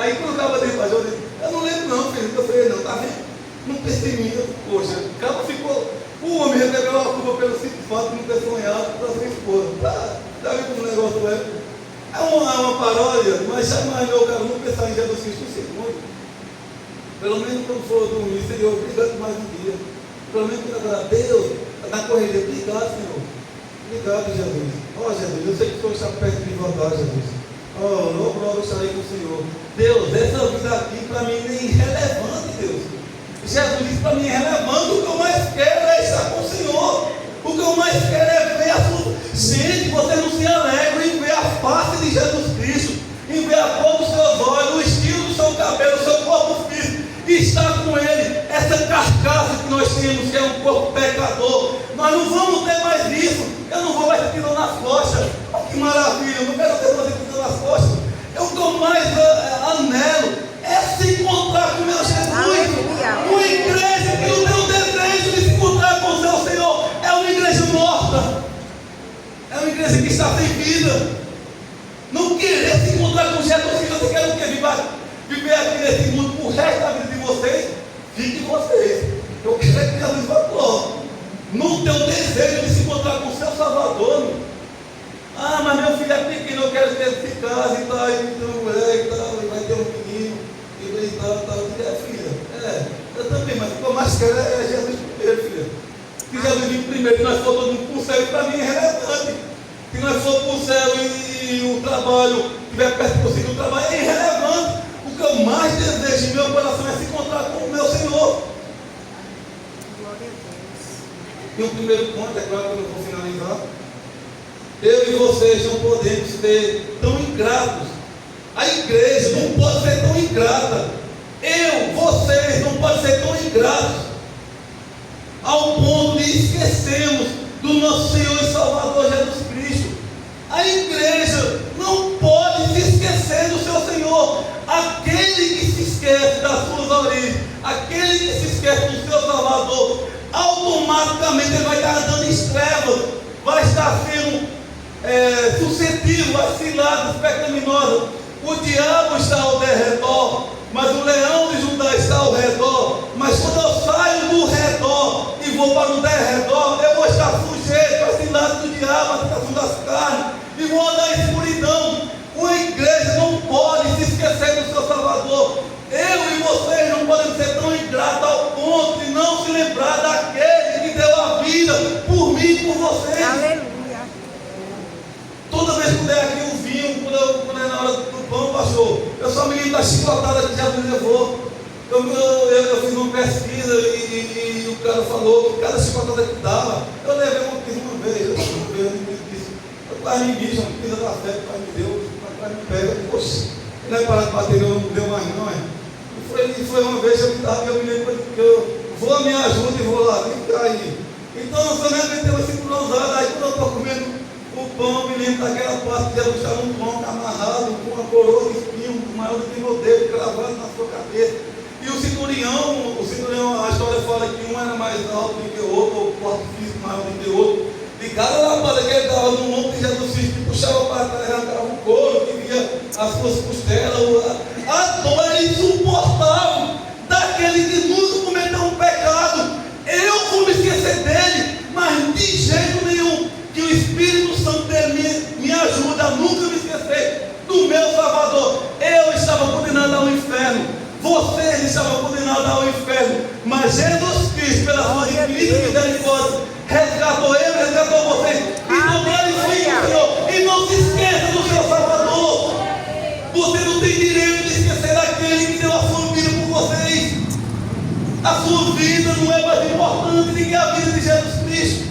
Aí quando eu estava dentro da joia, eu não lembro não, filho, do que eu sonhei não, tá vendo? Não pensei em mim, poxa, o cara ficou. O homem recebeu uma culpa pelo simples fato de não ter sonhado para sua esposa. Tá vendo como o negócio é? É uma paródia, mas jamais meu cara não pensar em Jesus Cristo um segundo. Pelo menos quando for dormir, Senhor, obrigado mais um dia. Pelo menos quando agora, Deus, na corrida, obrigado, Senhor. Obrigado, Jesus. Jesus, eu sei que o Senhor está perto de voltar, Jesus. Logo eu estarei com o Senhor. Deus, essa vida aqui para mim é irrelevante, Deus. Jesus disse para mim, é relevante, o que eu mais quero é estar com o Senhor. O que eu mais quero é ver a sua. Gente, você não se alegra em ver a face de Jesus Cristo, em ver a cor dos seus olhos, o estilo do seu cabelo, o seu corpo físico, e estar com Ele, essa carcaça que nós temos, que é um corpo pecador. Nós não vamos ter mais isso. Eu não vou mais ter dor nas costas. Oh, que maravilha, eu não quero ter mais dor nas costas. O que eu mais anelo é se encontrar com meu Jesus. Uma igreja que o meu desejo de se encontrar com o seu Senhor é uma igreja morta. É uma igreja que está sem vida. Não querer se encontrar com Jesus, se você quer o quê? Viver aqui nesse mundo por resto da vida de vocês? Fiquem vocês. Eu quero que Jesus vá logo. Não tem o desejo de se encontrar com o seu Salvador. Meu. Mas meu filho é pequeno, eu quero que ele se case e tal, e tem uma mulher e tal, e vai ter um menino, e tal, filha. Eu também, mas o que eu mais quero é Jesus primeiro, filha. Se Jesus vir primeiro, se nós for todo mundo para o céu, para mim é relevante. Se nós for para o céu e o trabalho estiver perto possível, o trabalho é irrelevante. O que eu mais desejo em meu coração é se encontrar com o meu Senhor. E o primeiro ponto, é claro que eu não vou finalizar. Eu e vocês não podemos ser tão ingratos. A igreja não pode ser tão ingrata. Vocês não podem ser tão ingratos ao ponto de esquecermos do nosso Senhor e Salvador Jesus Cristo. A igreja não pode se esquecer do seu Senhor. Aquele que se esquece das suas origens, aquele que se esquece do seu Salvador, automaticamente ele vai estar andando em trevas, vai estar sendo suscetível a ciladas pecaminosas. O diabo está ao derredor, mas o leão de Judá está ao redor. Mas quando eu saio do redor e vou para o derredor, eu vou estar sujeito à cidade do diabo, à tentação das carnes, e vou andar em escuridão. A igreja não pode se esquecer do seu Salvador. Eu e vocês não podemos ser tão ingratos ao ponto de não se lembrar daquele que deu a vida por mim e por vocês. Aleluia. Toda vez que der aqui o vinho, quando é na hora do pão, pastor, eu só me lembro da chicotada que Jesus levou. Eu fiz uma pesquisa e o cara falou que cada chicotada que dava, eu levei uma vez, eu disse, eu quase me bicho, uma pisa da fé que o pai me deu, o pai me pega, poxa, não é para de bater, não deu mais não, é. E foi uma vez eu me lembro que eu vou, me ajuda e vou lá, vem cá aí. Então, eu me meteu assim por usada, aí quando eu estou comendo o pão, me lembro daquela parte de Jesus estar num pão amarrado, com uma coroa de espinho, maior do que meu dedo, cravado na sua cabeça. E o cinturão, a história fala que um era mais alto do que o outro, ou o corpo físico maior do que o outro. E cada lapada que ele estava no ombro de Jesus Cristo, que puxava para trás, arrancava o couro, que via as suas costelas, a dor era insuportável daquele que nunca cometeu um pecado. Eu vou me esquecer dele, mas de jeito nenhum. Que o Espírito Santo dele me ajuda a nunca me esquecer do meu Salvador. Eu estava condenado ao inferno, vocês estavam condenados ao inferno, mas Jesus Cristo, pela sua infinita misericórdia, resgatou eu, resgatou vocês. Então glorifique o Senhor e não se esqueça do seu Salvador. Você não tem direito de esquecer daquele que deu a sua vida por vocês. A sua vida não é mais importante do que a vida de Jesus Cristo.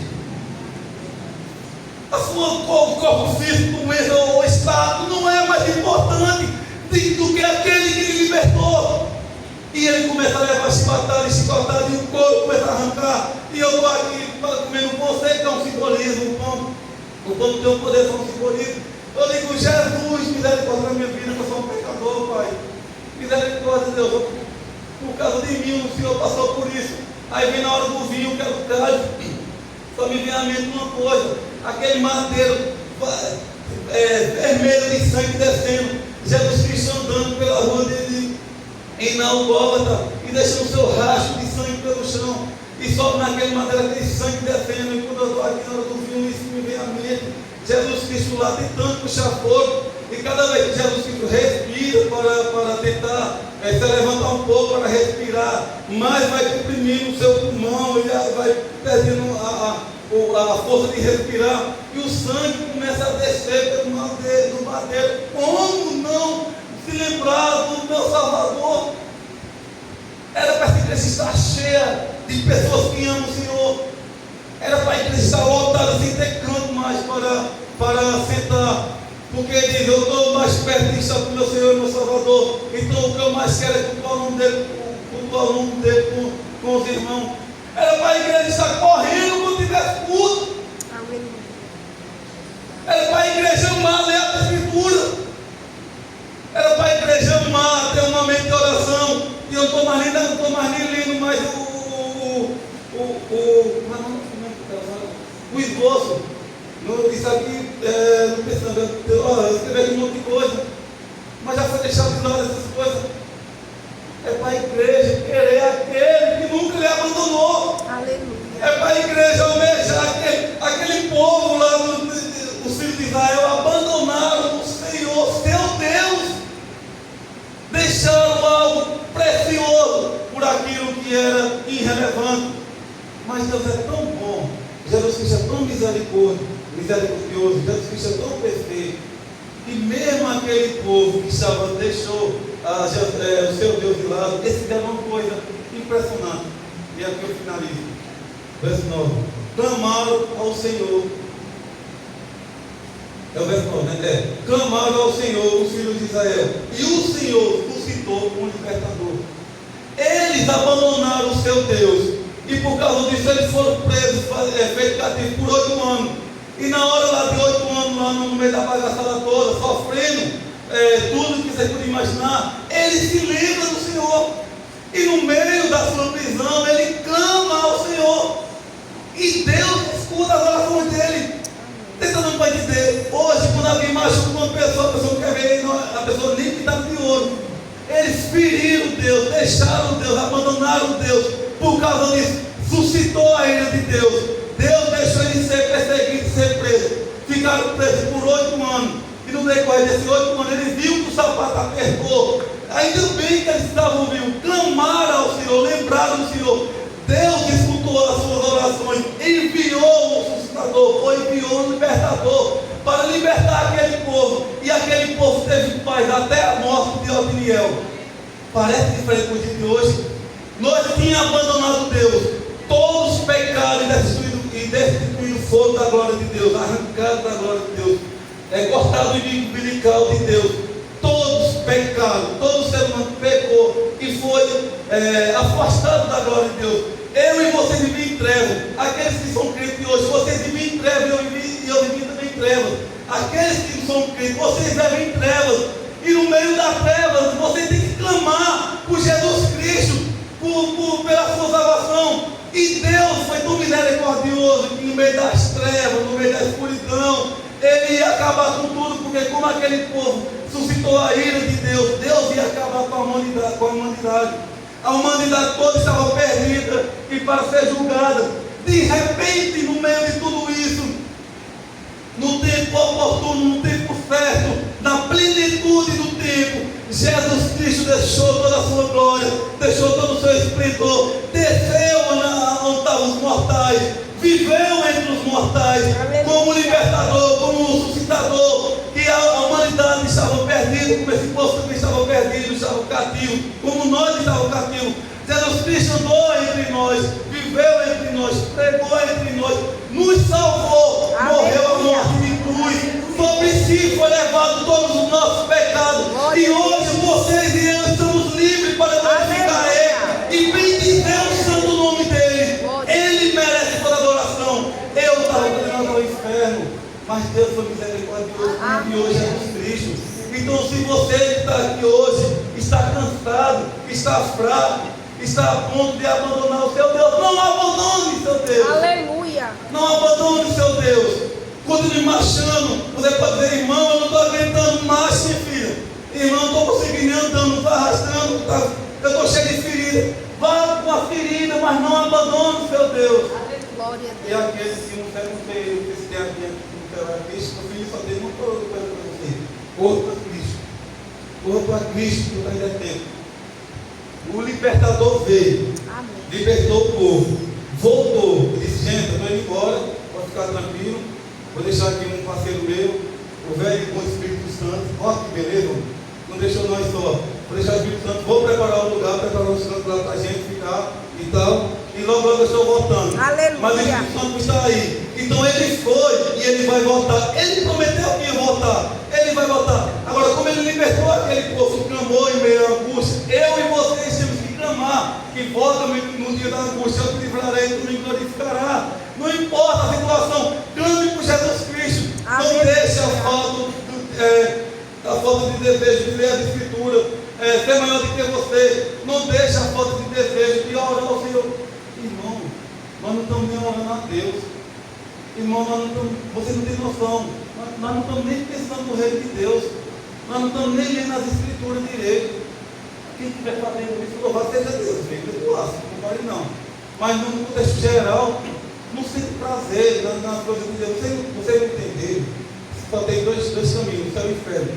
O corpo físico mesmo, ou o estado, não é mais importante do que aquele que lhe libertou. E ele começa a levar chicotada e o couro começa a arrancar. E eu estou aqui comendo pão, sei que é um simbolismo, o pão tem um poder, é um simbolismo. Eu digo, Jesus, misericórdia da minha vida, que eu sou um pecador, Pai. Misericórdia, Deus, por causa de mim, o Senhor passou por isso. Aí vem na hora do vinho, que é o cálice, só me vem à mente uma coisa, aquele madeiro vermelho de sangue descendo, Jesus Cristo andando pela rua em Naugólgota e deixando o seu rastro de sangue pelo chão, e sobe naquele madeiro, aquele sangue descendo. E quando eu estou aqui na hora do vinho, isso me vem à mente, Jesus Cristo lá tentando puxar fogo, e cada vez que Jesus Cristo respira para tentar se levantar um pouco para respirar, mais vai comprimindo o seu pulmão, ele vai perdendo a força de respirar, e o sangue começa a descer pelo madeiro. Como não se lembrar do meu Salvador? Era para a igreja estar cheia de pessoas que amam o Senhor. Era para a igreja estar lotada sem ter canto mais para sentar. Porque ele diz, eu estou mais perto de estar com o meu Senhor e meu Salvador. Então o que eu mais quero é cultuar o nome dele com os irmãos. Era para a igreja estar correndo quando tivesse culto. Era para a igreja amar, ler a Escritura. Era para a igreja amar, ter um momento de oração. E eu não estou mais nem lendo mais o esboço. Isso aqui, eu escrevi um monte de coisa, mas já foi deixado de lado essas coisas. É para a igreja querer aquele que nunca lhe abandonou. Aleluia. É para a igreja almejar aquele povo lá, os filhos de Israel, abandonaram o Senhor, seu Deus, deixaram algo precioso por aquilo que era irrelevante. Mas Deus é tão bom, Jesus Cristo é tão misericordioso, Jesus Cristo é tão perfeito, e mesmo aquele povo que deixou o seu Deus de lado, esse é uma coisa impressionante. E aqui eu finalizo. Verso 9. Clamaram ao Senhor. É o verso 9, né? Clamaram ao Senhor os filhos de Israel, e o Senhor suscitou um libertador. Eles abandonaram o seu Deus, e por causa disso eles foram presos, feitos cativos por 8 anos. E na hora lá de 8 anos, lá no meio da bagaçada toda, sofrendo tudo que você podia imaginar, ele se lembra do Senhor. E no meio da sua prisão, ele clama ao Senhor. E Deus escuta as orações dele. Você está dando para entender? Hoje, quando alguém machuca uma pessoa, a pessoa não quer ver, a pessoa nem rejeitaram Deus. Por causa disso, suscitou a ira de Deus. Deus deixou ele ser perseguido e ser preso. Ficaram presos por 8 anos. E no decorrer desses 8 anos, ele viu que o sapato apertou. Ainda bem que eles estavam vivos, clamaram ao Senhor, lembraram do Senhor. Deus escutou as suas orações, enviou o suscitador, ou enviou o libertador, para libertar aquele povo. E aquele povo teve paz até a morte de Otiniel. Parece diferente com o dia de hoje. Nós tínhamos abandonado Deus. Todos pecaram e destituíram o fogo da glória de Deus, arrancaram da glória de Deus. Cortado o umbilical de Deus. Todos pecaram, todo ser humano pecou e foi afastado da glória de Deus. Eu e você viviam em trevas. Aqueles que são crentes hoje, vocês viviam em trevas e eu vivi também em trevas. Aqueles que não são crentes, vocês vivem em trevas. E no meio das trevas, você tem que clamar por Jesus Cristo, pela sua salvação. E Deus foi tão misericordioso que no meio das trevas, no meio da escuridão, Ele ia acabar com tudo, porque como aquele povo suscitou a ira de Deus, Deus ia acabar com a humanidade. A humanidade toda estava perdida e para ser julgada. De repente, no meio de tudo isso, no tempo oportuno, no tempo certo, na plenitude do tempo, Jesus Cristo deixou toda a sua glória, deixou todo o seu esplendor, desceu onde estavam os mortais, viveu entre os mortais, como libertador, como suscitador, e a humanidade estava perdida, como esse povo também estava perdido, estava cativo, como nós estávamos cativos. Jesus Cristo andou entre nós, viveu entre nós, pregou entre nós, nos salvou, morreu a morte de cruz, sobre si foi levado todos os nossos pecados, e hoje vocês e eu estamos livres para glorificar Ele e bendizer o santo nome dEle. Ele merece toda adoração. Eu estava condenado ao inferno, mas Deus foi misericordioso e enviou Jesus Cristo. Então, se você que está aqui hoje está cansado, está fraco, está a ponto de abandonar o seu Deus, não abandone seu Deus. Aleluia. Não abandone seu Deus. Continue marchando. Você pode dizer, irmão, eu não estou aguentando mais, minha filha. Irmão, eu não estou conseguindo nem andando, não estou arrastando, eu estou cheio de ferida. Vá com a ferida, mas não abandone o seu Deus. Glória a E Deus. aqueles que não querem ver, que se tem aqui, que não querem ver Cristo, o filho só tem uma coisa para você: corra para Cristo. Corra para Cristo, que ainda é tempo. O libertador veio, Amém. libertou o povo, voltou, ele disse: gente, eu estou indo embora, pode ficar tranquilo, vou deixar aqui um parceiro meu, o velho com o Espírito Santo. Olha que beleza, não deixou nós só, vou deixar o Espírito Santo, vou preparar o lugar, preparar o santo lá para a gente ficar e tal, e logo eu estou voltando. Aleluia. Mas o Espírito Santo está aí. Então ele foi e ele vai voltar. Ele prometeu que ia voltar. Ele vai voltar. Agora, como ele libertou aquele povo que clamou em meio à angústia, eu e vocês temos que clamar que volta no dia da angústia. Eu te livrarei, tu me glorificará. Não importa a situação, clame por Jesus Cristo. Aleluia. Não deixe a falta de desejo de ler a Escritura ser maior do que você. Não deixe a falta de desejo de orar ao Senhor. Irmão, nós não estamos nem orando a Deus. Irmão, você não tem noção. Nós não estamos nem pensando no reino de Deus. Nós não estamos nem lendo as Escrituras direito. Quem estiver fazendo isso, louvado seja Deus. Vem do laço, não pode não. Mas no contexto geral, não sente prazer nas coisas de Deus. Você não entender. Só tem dois caminhos, o céu e o inferno.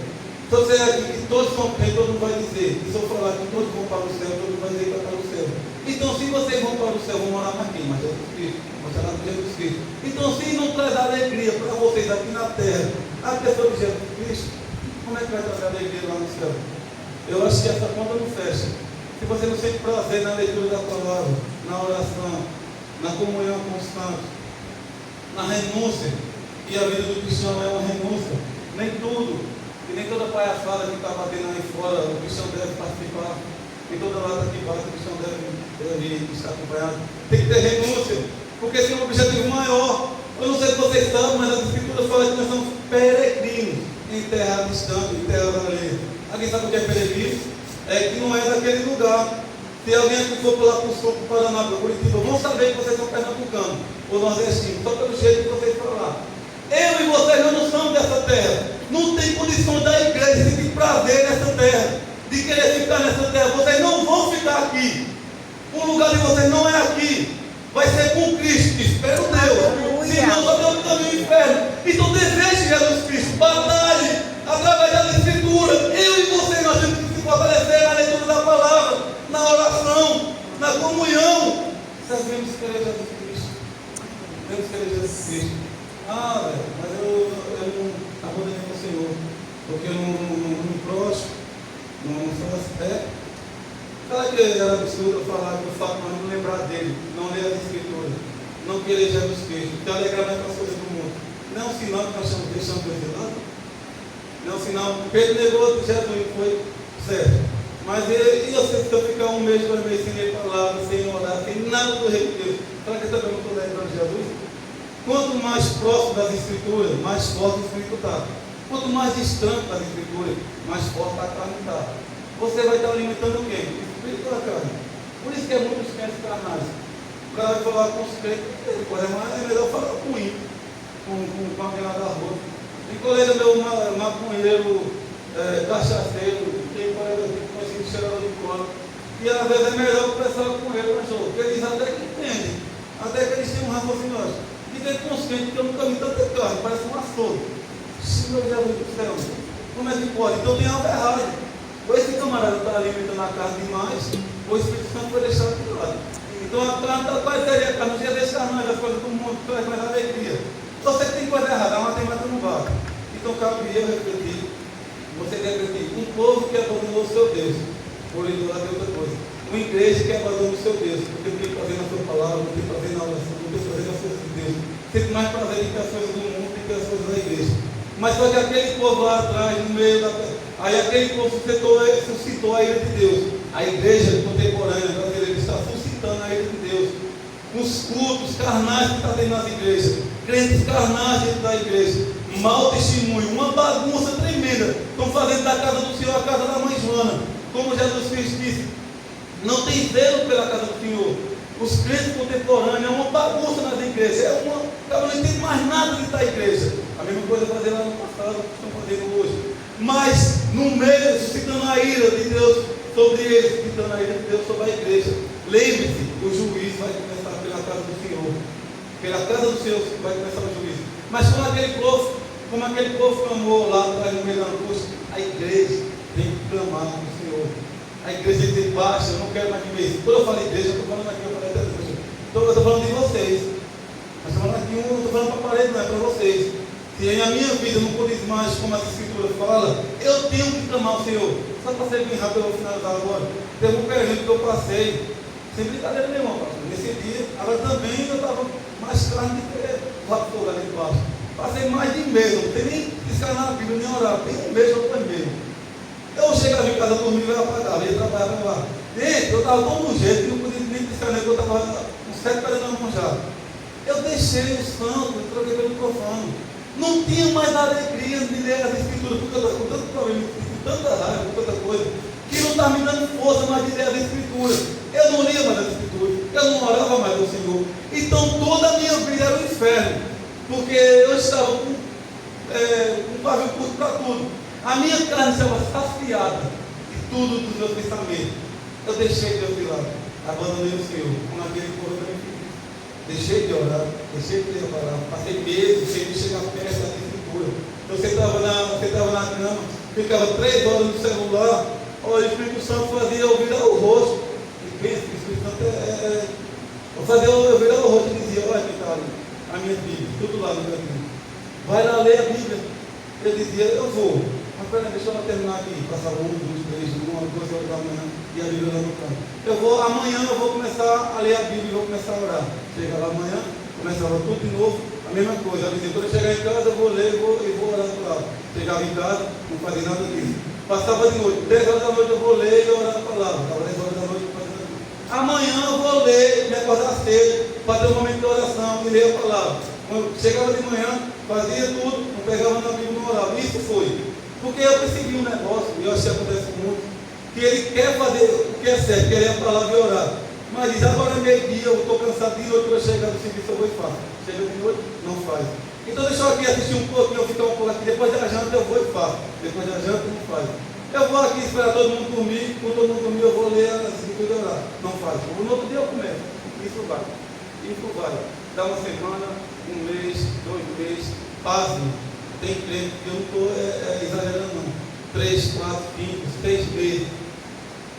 Se você é aqui que todos são crentes, todo mundo vai dizer. E se eu falar que todos vão para o céu, todo mundo vai dizer que vai para o céu. Então, se vocês vão para o céu, vão morar mais quem? Mas Jesus Cristo. Vão morar com Jesus Cristo. Então, se não traz alegria para vocês aqui na terra, a pessoa de Jesus Cristo, como é que vai trazer alegria lá no céu? Eu acho que essa conta não fecha. Se você não sente prazer na leitura da palavra, na oração, na comunhão constante, na renúncia, e a vida do cristão é uma renúncia, nem tudo, e nem toda palhaçada que está batendo aí fora, o cristão deve participar, e toda lata que bate, o cristão deve estar acompanhado. Tem que ter renúncia, porque tem um objetivo maior. Eu não sei se vocês sabem, mas as Escrituras falam que nós somos peregrinos em terra distante, em terra alheia. Alguém sabe o que é peregrino? É que não é daquele lugar. Se alguém que for lá para o sul, para o Paraná, para o Curitiba, vão saber que vocês são pernambucanos ou nordestinos, só pelo jeito que vocês falam. Eu e vocês não somos dessa terra. Não tem condição da igreja de prazer nessa terra, de querer ficar nessa terra. Vocês não vão ficar aqui. O lugar de vocês não é aqui. Vai ser com Cristo. Espero Deus. Senão só Deus caminho ao inferno. Então deseje Jesus Cristo. Batalhe através da Escritura. Eu e você, nós temos que se fortalecer na leitura da palavra, na oração, na comunhão. Devemos querer Jesus Cristo. Devemos querer Jesus Cristo. Velho, mas eu não abandonei o Senhor. Porque eu não me prostro. Não faço. Sabe que era absurdo eu falar do fato de não lembrar dele, não ler as Escrituras, não querer Jesus Cristo, ter alegramento com as coisas do mundo. Não é um sinal que nós deixamos Deus de lado. Não é um sinal que Pedro negou Jesus e foi certo. Mas e se eu ficar 1 mês, 2 meses sem ler palavra, sem orar, sem nada do reino de Deus, será que eu também não estou lembrando de Jesus? Quanto mais próximo das Escrituras, mais forte o Espírito está. Quanto mais distante das Escrituras, mais forte a carne está. Você vai estar alimentando quem? O Espírito da carne. Por isso que é muitos crentes carnais. O cara vai falar com os crentes, mas é melhor falar com o ímpio, com alguém lá da rua. Tem colega meu, maconheiro, cachaceiro, tem colega que conhece cheirador de cola. E às vezes é melhor conversar com ele, pastor, porque eles até que entendem, até que eles têm um raciocínio. E tem consciente que eu nunca vi tanta carne, parece um açougue. Meu Deus do céu, como é que pode? Então tem algo errado. Ou esse camarada está alimentando a carne demais, ou o Espírito Santo foi deixado de lado. Então a carne, qual seria a carne? No dia desse carnal, as coisas do mundo, traz mais alegria. Só você que tem coisa errada, a matemática não vale. Então cabe eu refletir, você deve refletir, um povo que abandonou o seu Deus, por idolatria outra coisa. Uma igreja que abandonou o seu Deus, porque não tem prazer na sua palavra, não tem prazer na oração, não tem prazer nas coisas de Deus. Tem mais prazer em que as coisas do mundo do que as coisas da igreja. Mas só que aquele povo lá atrás, no meio da... Aí aquele povo suscitou a ira de Deus. A igreja contemporânea brasileira está suscitando a ira de Deus. Os cultos carnais que está tendo nas igrejas. Crentes carnais dentro da igreja. Mau testemunho, uma bagunça tremenda. Estão fazendo da casa do Senhor a casa da mãe Joana. Como Jesus Cristo disse, não tem zelo pela casa do Senhor. Os crentes contemporâneos é uma bagunça nas igrejas. Não entende mais nada de estar igreja. A mesma coisa fazer lá no passado, que estão fazendo hoje. Mas no meio, suscitando a ira de Deus sobre eles, suscitando a ira de Deus sobre a igreja. Lembre-se, o juízo vai começar pela casa do Senhor. Pela casa do Senhor vai começar o juízo. Mas como aquele povo clamou lá atrás no meio da angústia, a igreja tem que clamar do Senhor. A igreja tem que dizer, baixa, eu não quero mais viver isso. Quando eu falo igreja, eu estou falando aqui, eu estou falando de vocês. Eu estou falando aqui, eu não estou falando para a parede, não é para vocês. Se a minha vida não condiz mais como a Escritura fala, eu tenho que clamar ao Senhor. Só para ser bem rápido, eu vou finalizar agora. Teve um período que eu passei, sem brincadeira nenhuma, pastor. Nesse dia, agora também eu estava mais carne do que o raptor ali embaixo. Passei mais de mês, não tem nem piscar na Bíblia, nem orar. Tem um mês ou 2 meses. Eu chegava em casa dormir e ia apagar, ia trabalhar lá. Dentro, eu estava todo um jeito, não podia nem piscar, eu estava com 7 pés na mão já. Eu deixei o santo, eu troquei pelo profano. Não tinha mais alegria de ler as Escrituras, porque eu estava com tanto problema, com tanta raiva, com tanta coisa, que não estava me dando força mais de ler as Escrituras. Eu não lia mais as Escrituras, eu não orava mais ao Senhor. Então toda a minha vida era um inferno, porque eu estava com um pavio curto para tudo. A minha carne estava saciada de tudo dos meus pensamentos. Eu deixei Deus de lado, abandonei o Senhor, com aquele povo da minha vida. Deixei de orar, deixei de ler a palavra, passei meses sem chegar perto da Escritura. Eu sentava na cama, ficava 3 horas no celular, olha, o Espírito Santo fazia eu virar o rosto. E pensa que o Espírito Santo eu fazia eu virar o rosto e dizia, olha, Vitório, a minha Bíblia, tudo lá no meu Bíblia. Vai lá ler a Bíblia. Eu dizia, eu vou. Mas peraí, deixa eu terminar aqui, passar 1, 2, 3, 1, 2 horas da manhã e a Bíblia lá no canto. Amanhã eu vou começar a ler a Bíblia e vou começar a orar. Chega lá amanhã, começava tudo de novo, a mesma coisa. Eu dizia, quando eu chegar em casa eu vou ler e vou orar do lado. Chegava em casa, não fazia nada disso. Passava de noite, 10 horas da noite eu vou ler e orar a palavra. Estava 10 horas da noite eu fazia nada disso. Amanhã eu vou ler, me acordar cedo, fazer um momento de oração e ler a palavra. Quando chegava de manhã, fazia tudo, não pegava na Bíblia e não orava. Isso foi. Porque eu percebi um negócio, e eu acho que acontece muito, que ele quer fazer o que é certo, quer ler a palavra e orar. Mas diz, agora é meio-dia, eu estou cansado de noite, para chegar no serviço eu vou e faço. Chega de noite, não faz. Então deixa eu aqui assistir um pouquinho, eu ficar um pouco aqui, depois da janta eu vou e faço. Depois da janta não faz. Eu vou aqui esperar todo mundo dormir, quando todo mundo dormir eu vou ler as escrituras e orar. Não faz. No outro dia eu começo. Isso vai. Dá uma semana, um mês, 2 meses, pasme. Tem crente que eu não estou exagerando não. 3, 4, 5, 6 meses.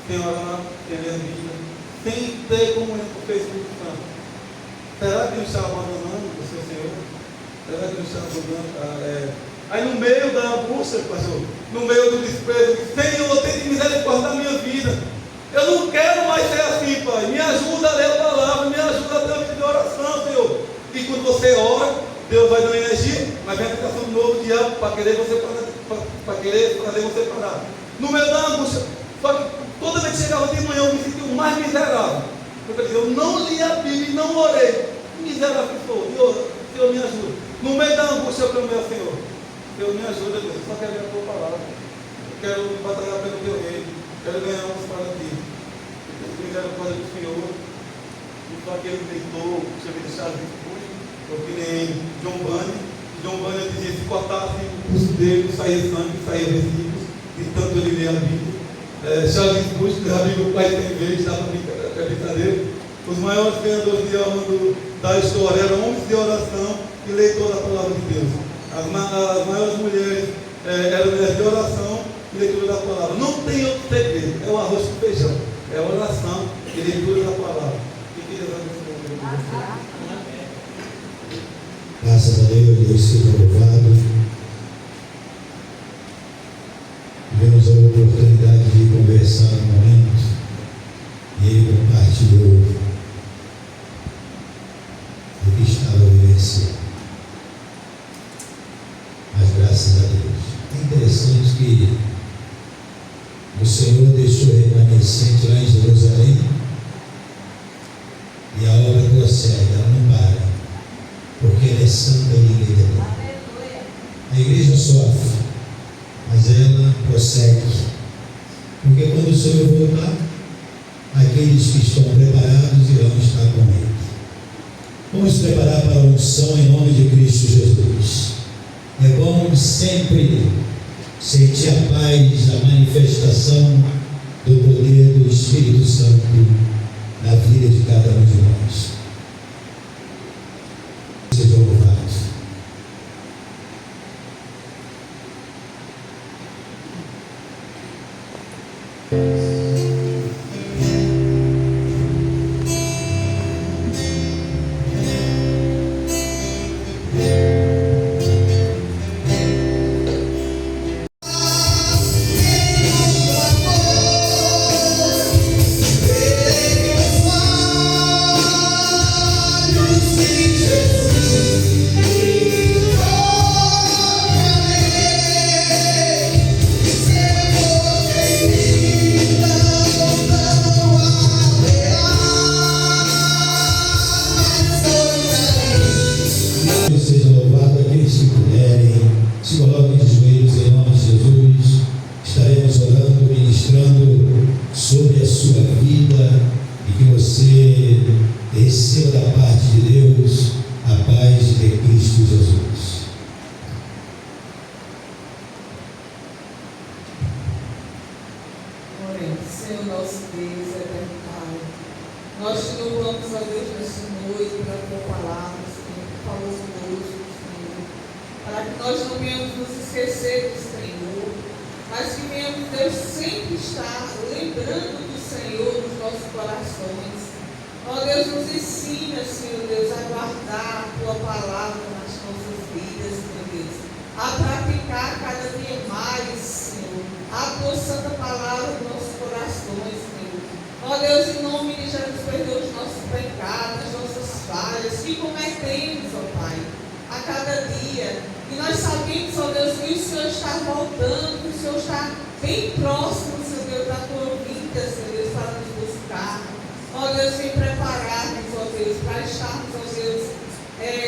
Sem orar, sem ler a Bíblia, sem ter comunhão com o Espírito Santo. Será que não está abandonando o seu Senhor? Será que não está abandonando? Aí no meio da angústia, pastor, no meio do desespero, Senhor, tem misericórdia da minha vida. Eu não quero mais ser assim, Pai. Me ajuda a ler a palavra, me ajuda a ter uma vida de oração, Senhor. E quando você ora, Deus vai dando energia, mas vem a tentação de novo, o diabo, para querer fazer você parar. No meio da angústia, só que toda vez que chegava de manhã, eu me sentia o mais miserável. Porque eu não li a Bíblia e não orei. Miserável que sou. Senhor, me ajuda. No meio da angústia, eu clamei ao Senhor. Senhor, me ajuda, Deus. Eu só quero ler a tua palavra. Eu quero batalhar pelo teu reino. Quero ganhar almas para ti. Eu quero fazer do Senhor. E só aquele leitor, chamei de Charles Spurgeon, porque nem John Bunyan. John Bunyan dizia: se cortasse o pulso dele, saía sangue, saía versículos, e tanto ele lê a Bíblia. Charles Spurgeon, a Bíblia o pai tem vez, dá para brincadeira. Os maiores ganhadores de alma da história eram homens de oração e leitores da palavra de Deus. As maiores mulheres eram mulheres de oração e leitura da palavra. Não tem outro segredo, é o arroz com feijão, é oração e leitura da palavra. Que Deus abençoe. Graças a Deus, Deus seja louvado. Tivemos a oportunidade de conversar no momento e ele compartilhou do que estava vivenciando. Mas graças a Deus. É interessante que o Senhor deixou remanescente lá em Jerusalém e a obra prossegue, ela não para, porque ela é santa e ninguém detém. A igreja sofre, mas ela prossegue, porque quando o Senhor voltar, aqueles que estão preparados irão estar com Ele. Vamos preparar para a unção em nome de Cristo Jesus. É bom sempre sentir a paz da manifestação do poder do Espírito Santo na vida de cada um de nós. Seja louvado. Seja louvado aqueles que puderem, se coloquem de joelhos em nome de Jesus. Estaremos orando, ministrando sobre a sua vida e que você receba da parte de Deus a paz de Cristo Jesus. Oremos. Senhor nosso Deus, eterno Pai, nós te louvamos a Deus nesta noite pela tua palavra, Senhor, que falou conosco, Senhor, para que nós não venhamos nos esquecer do Senhor, mas que venhamos, Deus, sempre estar lembrando do Senhor nos nossos corações. Ó Deus, nos ensina, Senhor Deus, a guardar a tua palavra nas nossas vidas, Senhor Deus, a praticar cada dia mais, Senhor, a tua santa palavra nos nossos corações, Senhor. Ó Deus, em nome de Jesus, perdoa os nossos pecados, as nossas falhas que cometemos, ó Pai, a cada dia. E nós sabemos, ó Deus, que o Senhor está voltando, que o Senhor está bem próximo, Senhor Deus, da tua vida, Senhor Deus, para nos buscar. Ó Deus, vem preparar-nos, ó Deus, para estarmos, ó Deus,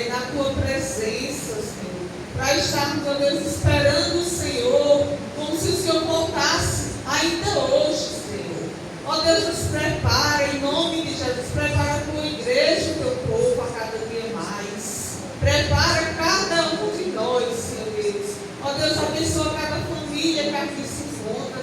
na tua presença, Senhor. Para estarmos, ó Deus, esperando o Senhor, como se o Senhor voltasse ainda hoje, Senhor. Ó Deus, nos prepara, em nome de Jesus, prepara a tua igreja, o teu povo, a cada dia mais. Prepara cada um de nós, Senhor Deus. Ó Deus, abençoa cada família que aqui se encontra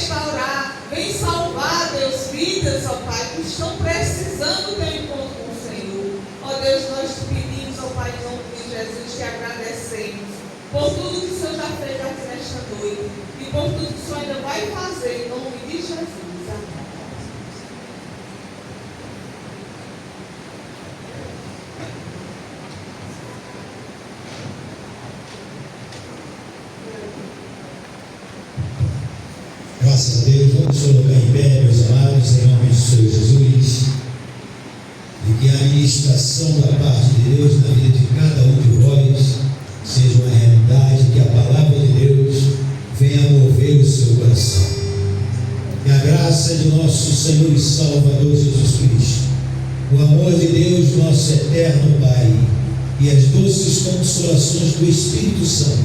restaurar, vem salvar, Deus, vidas, ó Pai, que estão precisando ter um encontro com o Senhor. Ó Deus, nós te pedimos, ó Pai, em nome de Jesus, te agradecemos por tudo que o Senhor já fez aqui nesta noite e por tudo que o Senhor ainda vai fazer, em nome de Jesus. Amém. Graças a Deus, vamos colocar em pé, meus amados, em nome do Senhor Jesus, e que a ministração da parte de Deus na vida de cada um de vós seja uma realidade, que a palavra de Deus venha mover o seu coração. Que a graça de nosso Senhor e Salvador Jesus Cristo, o amor de Deus, nosso eterno Pai, e as doces consolações do Espírito Santo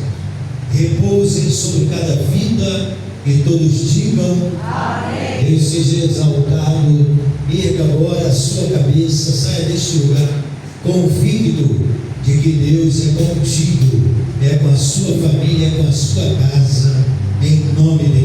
repousem sobre cada vida. E todos digam amém. Deus seja exaltado. Erga agora a sua cabeça, saia deste lugar convicto de que Deus é contigo, é com a sua família, é com a sua casa, em nome de